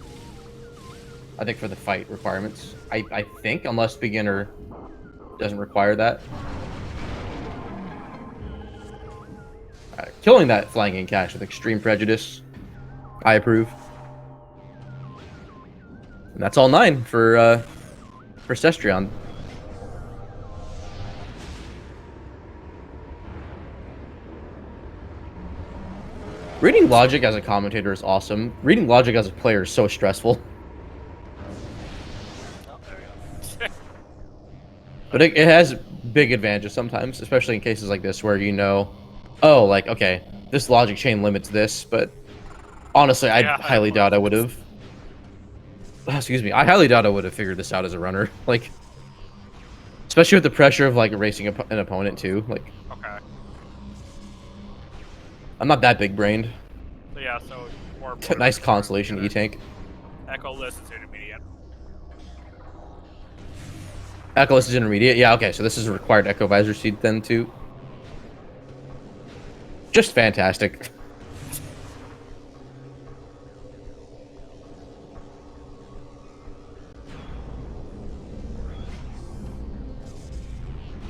I think for the fight requirements. I think, unless beginner doesn't require that. Killing that flying in cache with extreme prejudice. I approve. And that's all 9 for Cestrion. Reading logic as a commentator is awesome. Reading logic as a player is so stressful. Oh, there we go. But it has big advantages sometimes, especially in cases like this where you know, oh, like, okay, this logic chain limits this, but honestly, I highly doubt I would have. Excuse me, I highly doubt I would have figured this out as a runner. Like, especially with the pressure of like erasing an opponent too. Like, Okay. I'm not that big brained. So yeah, so more Nice consolation E-Tank. Echo list is intermediate. Echolist is intermediate. Yeah, okay, so this is a required Echo Visor seed then too. Just fantastic.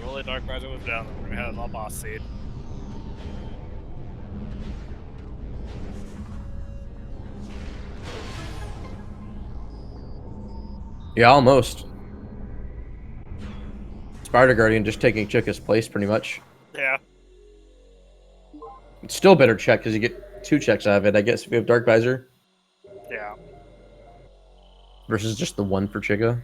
Really, Dark Riser was down. We had a boss seed. Yeah, almost. Spider Guardian just taking Chica's place, pretty much. Yeah. It's still a better check because you get 2 checks out of it, I guess, if you have Dark Visor. Yeah. Versus just the 1 for Chica.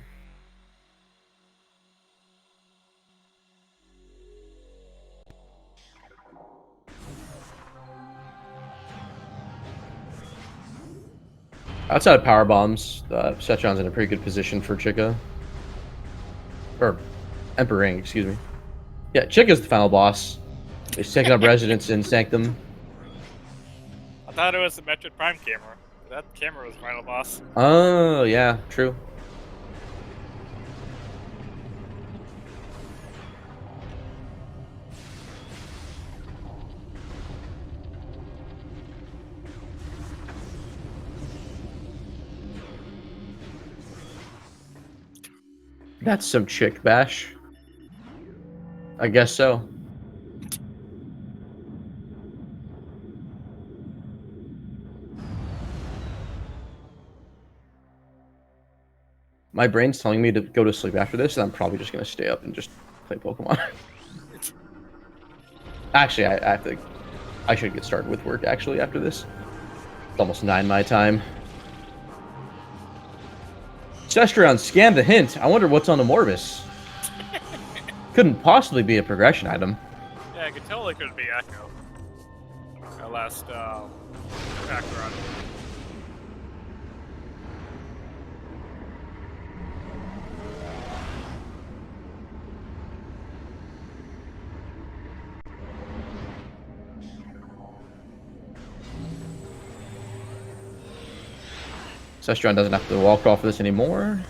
Outside of power bombs, Cestrion's in a pretty good position for Chica. Or Emperor, excuse me. Yeah, Chica's the final boss. He's taking up residence in Sanctum. I thought it was the Metroid Prime camera. That camera was final boss. Oh, yeah, true. That's some chick bash. I guess so. My brain's telling me to go to sleep after this, and I'm probably just going to stay up and just play Pokemon. Actually, I have to... I should get started with work, actually, after this. It's almost 9 my time. Cestrion, scan the hint. I wonder what's on the Morvis. Couldn't possibly be a progression item. Yeah, I could totally couldn't be Echo. My last track run. Cestrion doesn't have to walk off this anymore.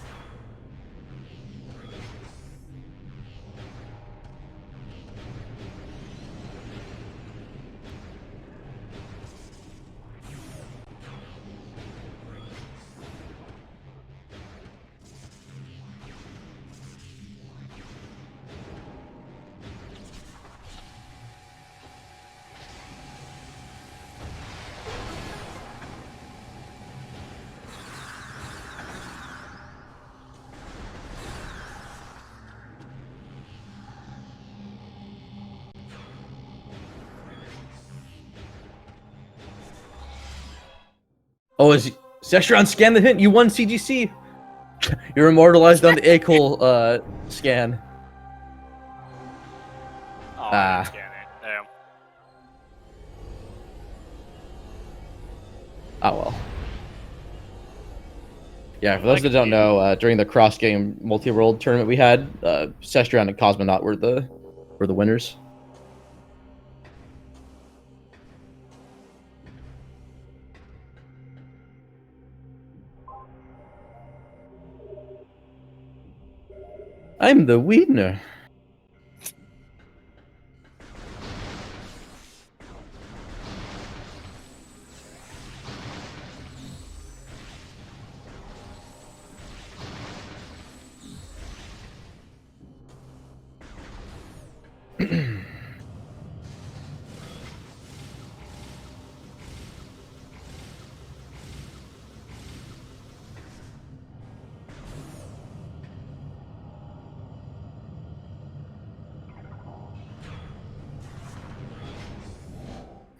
Oh, is Cestrion, scan the hint? You won CGC. You're immortalized on the Aegon scan. Oh, I didn't scan it. Damn. Oh well. Yeah, for those that don't know, during the cross-game multi-world tournament we had, Cestrion and Cosmonaut were the winners. I'm the winner.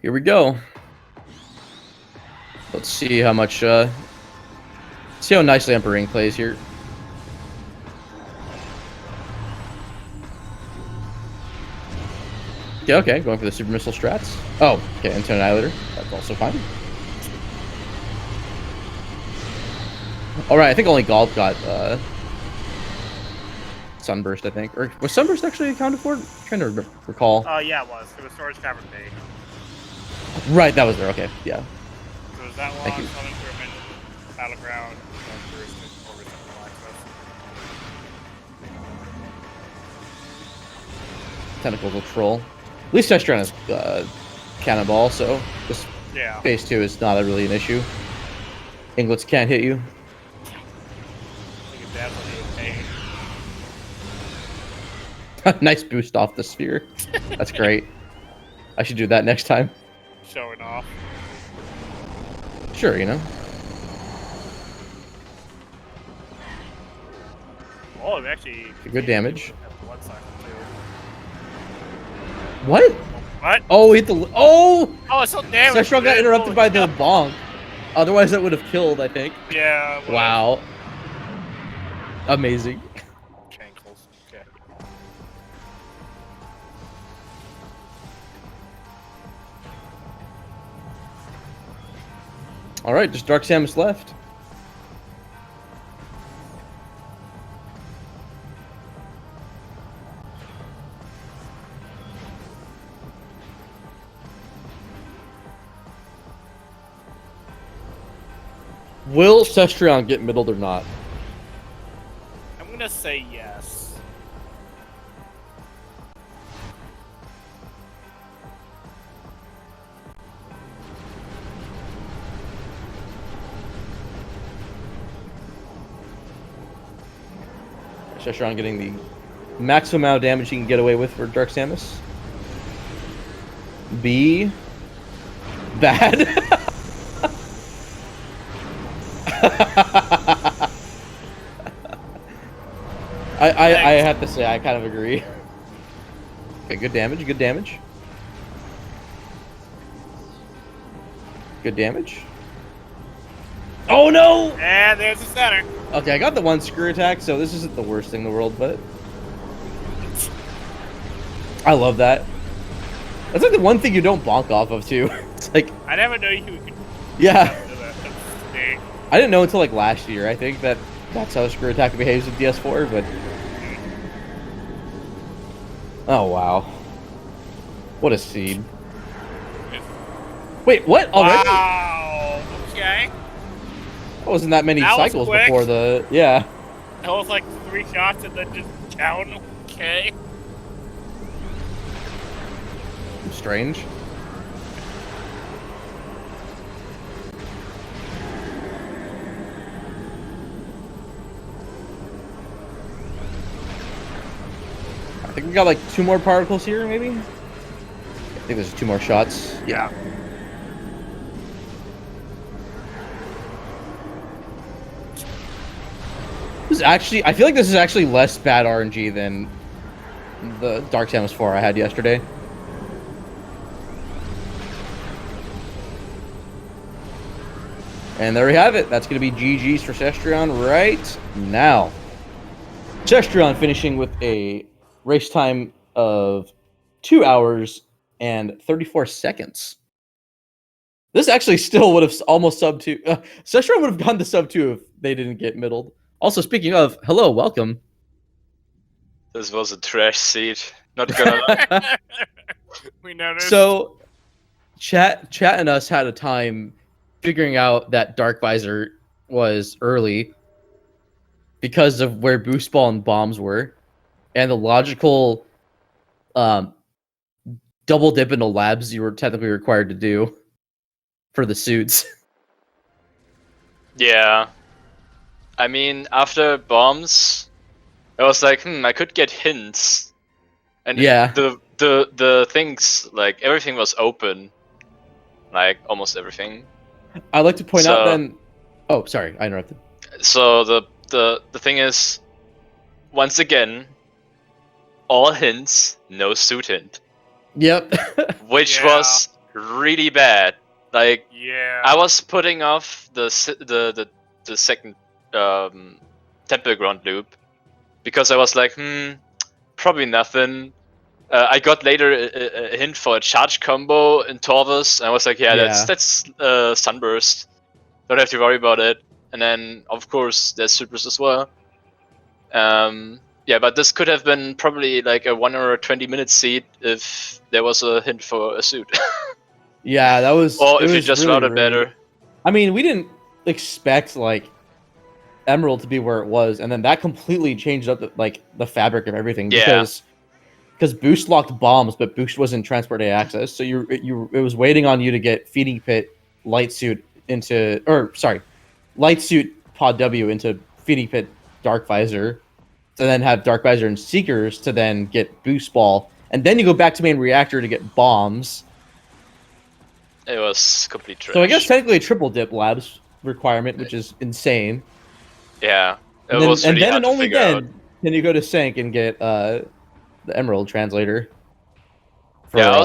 Here we go. Let's see how much, see how nicely Emperor plays here. Yeah, okay, going for the Super Missile strats. Oh, okay, into Annihilator. That's also fine. Alright, I think only Gollop got, Sunburst, I think. Or was Sunburst actually accounted for? I'm trying to recall. Yeah, it was. It was Storage Cavern Bay. Right, that was there, okay, yeah. So it was that Thank one, you. Southern Pyramid, Battleground, and Burst, and Torvis, and Access. Tentacles will troll. At least Cestrion has Cannonball, so this phase 2 is not really an issue. Inglets can't hit you. You can definitely pay. Nice boost off the sphere. That's great. I should do that next time. Showing off. Sure, you know. Oh, it actually. Good damage. Blood cycle too. What? What? Oh, hit the. Oh! Oh, it's so damage. Cestrion got interrupted by the bonk. Otherwise, that would have killed, I think. Yeah. Wow. Amazing. Cankles. Okay. All right, just Dark Samus left. Will Cestrion get middled or not? I'm gonna say yes. Cestrion getting the maximum amount of damage he can get away with for Dark Samus. B. Bad. I have to say, I kind of agree. Okay, good damage, good damage. Good damage. Oh no! And there's the center. Okay, I got the one screw attack, so this isn't the worst thing in the world, but I love that. That's like the one thing you don't bonk off of too. It's like I never knew you could. yeah. Do that. That's sick. I didn't know until like last year. I think that's how screw attack behaves with DS4, but oh wow, what a seed! Wait, what already? Wow. Okay. That wasn't that many That was cycles quick. before the yeah. That was like 3 shots and then just down. Okay. Strange. I think we got like 2 more particles here, maybe? I think there's 2 more shots. Yeah. This is actually, I feel like this is actually less bad RNG than the Dark Samus 4 I had yesterday. And there we have it. That's going to be GG's for Cestrion right now. Cestrion finishing with a race time of 2 hours and 34 seconds. This actually still would have almost sub 2. Cestrion would have gone to sub 2 if they didn't get middled. Also, speaking of, hello, welcome. This was a trash seat. Not gonna lie. We noticed. So, chat and us had a time figuring out that Dark Visor was early because of where boost ball and bombs were, and the logical double dip into labs you were technically required to do for the suits. Yeah. I mean, after bombs, I was like, I could get hints. And Yeah. the things, like, everything was open. Like, almost everything. I'd like to point out So- then... Oh, sorry, I interrupted. So the thing is, once again, all hints, no suit hint. Yep. Which Yeah. was really bad. Like, Yeah. I was putting off the second temple ground loop because I was like, probably nothing. I got later a hint for a charge combo in Torvis, and I was like, yeah, Yeah. that's Sunburst. Don't have to worry about it. And then, of course, there's Super's as well. Yeah, but this could have been probably like a 1 or a 20-minute seed if there was a hint for a suit. Yeah, that was... Or it if you was just really routed rude. better. I mean, we didn't expect, like, Emerald to be where it was, and then that completely changed up, the fabric of everything. Yeah. Because Boost locked bombs, but Boost wasn't Transport A access, so it was waiting on you to get Feeding Pit Light Suit into... Or, sorry, Light Suit Pod W into Feeding Pit Dark Visor, to then have Dark Visor and Seekers to then get Boost Ball, and then you go back to Main Reactor to get bombs. It was complete trash. So I guess technically a triple dip labs requirement, which is insane. Yeah, it And then, was and really then hard and to only figure then, out. Can you go to Sync and get the Emerald translator? Yeah, I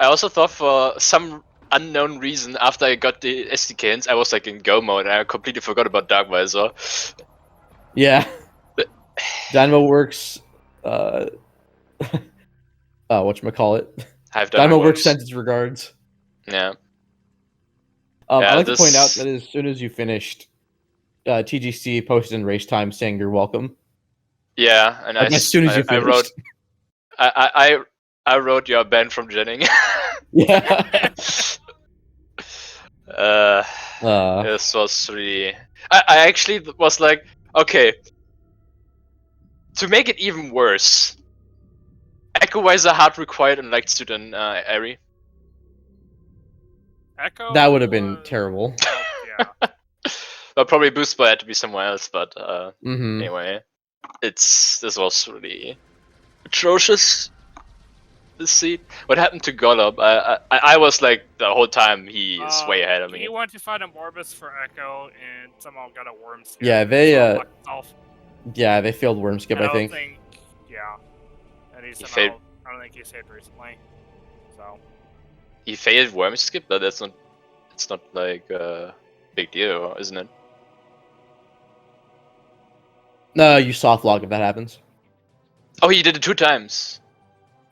also thought for some unknown reason after I got the SDK hints, I was like in Go mode and I completely forgot about Darkvisor. Yeah. Dynamo works. Whatchamacallit? Dynamo works sends its regards. Yeah. I'd like to point out that as soon as you finished, TGC posted in race time saying you're welcome. Yeah, and like as soon as you finished. I wrote you're banned from Jenning. Yeah. This was really. I actually was like, okay. To make it even worse, Echo-Wiser hard required and liked student Ari. Echo. That would have been terrible. Yeah. But probably Boostboy had to be somewhere else. But Mm-hmm. anyway, this was really atrocious. This seed. What happened to Gollop? I was like the whole time he is way ahead of me. He went to find a Morbus for Echo and somehow got a worm skip. Yeah, they failed worm skip. I think. Yeah, and he somehow, I don't think he saved recently. So he failed worm skip, but that's not. It's not like a big deal, isn't it? No, you soft log if that happens. Oh, he did it 2 times.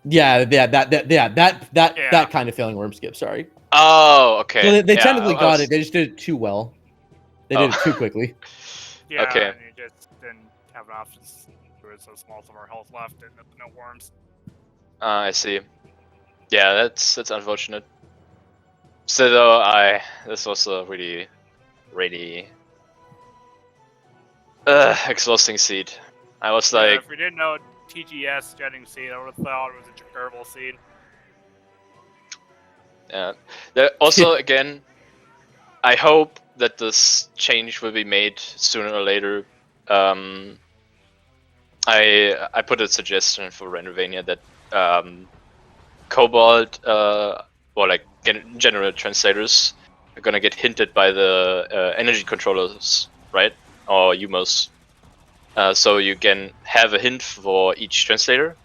Yeah, that kind of failing worm skip. Sorry. Oh, okay. So they technically got it. They just did it too well. They did it too quickly. Yeah, okay. And he just didn't have enough. There was so small of our health left and no worms. I see. Yeah, that's unfortunate. So though, this was a really exhausting seed. I was like, if we didn't know TGS jetting seed, I would have thought it was a Jerkerval seed. Yeah. Also, again, I hope that this change will be made sooner or later. I put a suggestion for Randomizer that Cobalt or like general translators are gonna get hinted by the energy controllers, right? Or UMOS. So you can have a hint for each translator,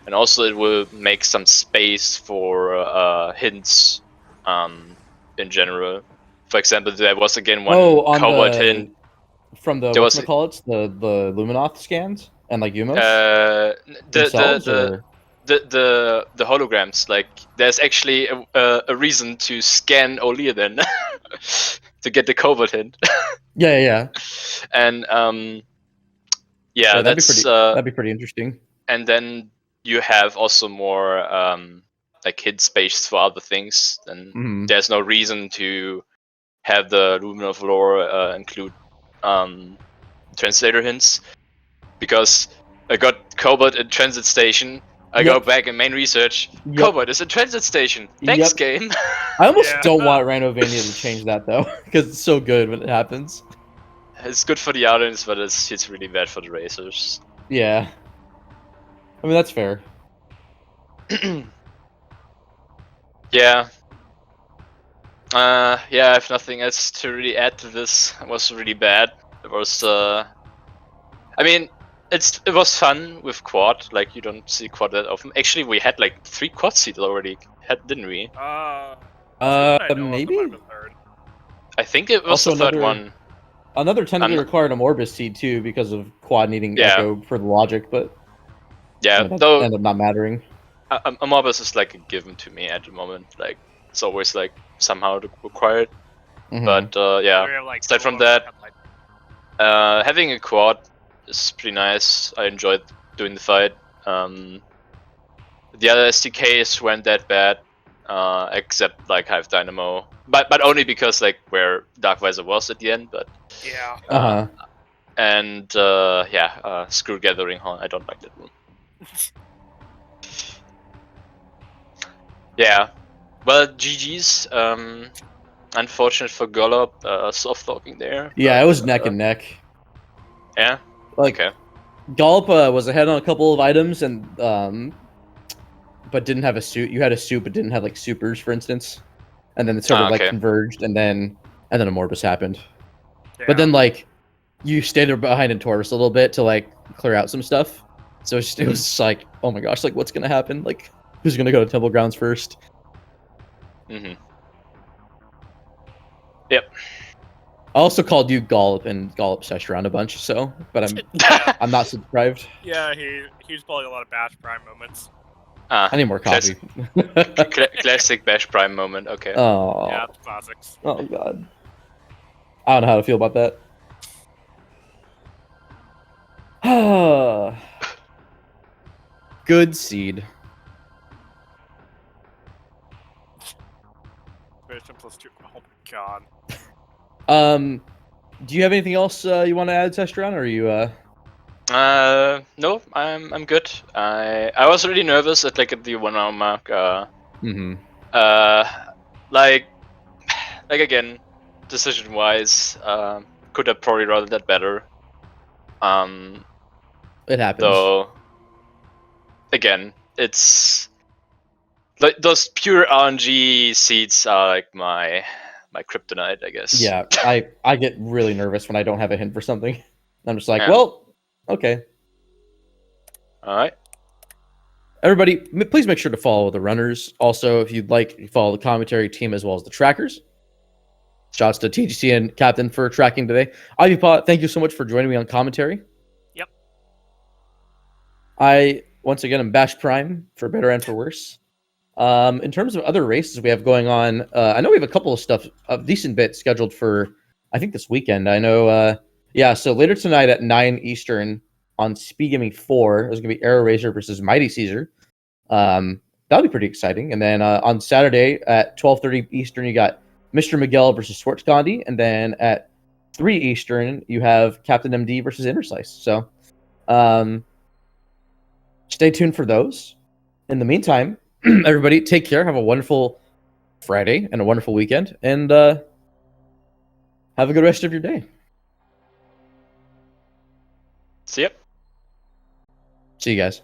and also it will make some space for hints in general. For example, there was again one Cobalt hint from the whatchamacallits, the Luminoth scans and like UMOS. The holograms, like there's actually a reason to scan Olia then to get the Cobalt hint. yeah. And that'd be pretty interesting. And then you have also more like hint space for other things. Then there's no reason to have the Lumen of Lore include translator hints, because I got Cobalt in transit station. I go back in main research. Cobalt is a transit station. Thanks, game. I almost don't want Randomizer to change that though, because it's so good when it happens. It's good for the audience, but it's really bad for the racers. Yeah. I mean, that's fair. Yeah. I have nothing else to really add to this. It was really bad. It was, I mean, it was fun with quad. Like, you don't see quad that often. Actually, we had like 3 quad seeds already, didn't we? Maybe? I think it was also the third one. Another technically required a Morbus seed too, because of quad needing Echo for the logic, but though ended up not mattering. A Morbus is like a given to me at the moment. Like, it's always like somehow required. But aside from that, having a quad is pretty nice. I enjoyed doing the fight. The other SDKs weren't that bad, except like Hive Dynamo, but only because like where Darkvisor was at the end. But and Screw Gathering Horn. I don't like that room. Yeah, well, GG's. Unfortunate for Gollop, soft locking there. Yeah, it was neck and neck. Yeah. Like, Gollop was ahead on a couple of items, and but didn't have a suit. You had a suit, but didn't have like supers, for instance. And then it sort of like converged, and then a Morbus happened. Yeah. But then like you stayed there behind in Torvis a little bit to like clear out some stuff. So it was just like, oh my gosh, like what's gonna happen? Like who's gonna go to Temple Grounds first? Mm-hmm. Yep. I also called you Gollop and Gollop Cestrion a bunch, so but I'm not subscribed. Yeah, he's pulling a lot of Bash Prime moments. Ah, I need more coffee. Classic Bash Prime moment. Okay. Oh. Yeah, it's classics. Oh god. I don't know how to feel about that. Good seed. Mission +2. Oh my god. Do you have anything else you want to add, Cestrion, or are you No, I'm good. I was really nervous at like at the 1 hour mark. Like again, decision wise, could have probably routed that better. It happens. Though, again, it's like those pure RNG seeds are like my kryptonite, I guess. Yeah, I get really nervous when I don't have a hint for something. I'm just like, Yeah. well, okay. All right. Everybody, please make sure to follow the runners. Also, if you'd like, follow the commentary team as well as the trackers. Shouts to TGC and Captain for tracking today. Ivypaw, thank you so much for joining me on commentary. Yep. I, once again, am Bash Prime, for better and for worse. In terms of other races we have going on, I know we have a couple of stuff, a decent bit scheduled for, I think, this weekend. I know, yeah, so later tonight at 9 Eastern on SpeedGaming 4, there's going to be Arrow Racer versus Mighty Caesar. That'll be pretty exciting. And then on Saturday at 12:30 Eastern, you got Mr. Miguel versus Schwartz Gandhi. And then at 3 Eastern, you have Captain MD versus Interslice. So stay tuned for those. In the meantime, everybody, take care. Have a wonderful Friday and a wonderful weekend. And have a good rest of your day. See ya. See you guys.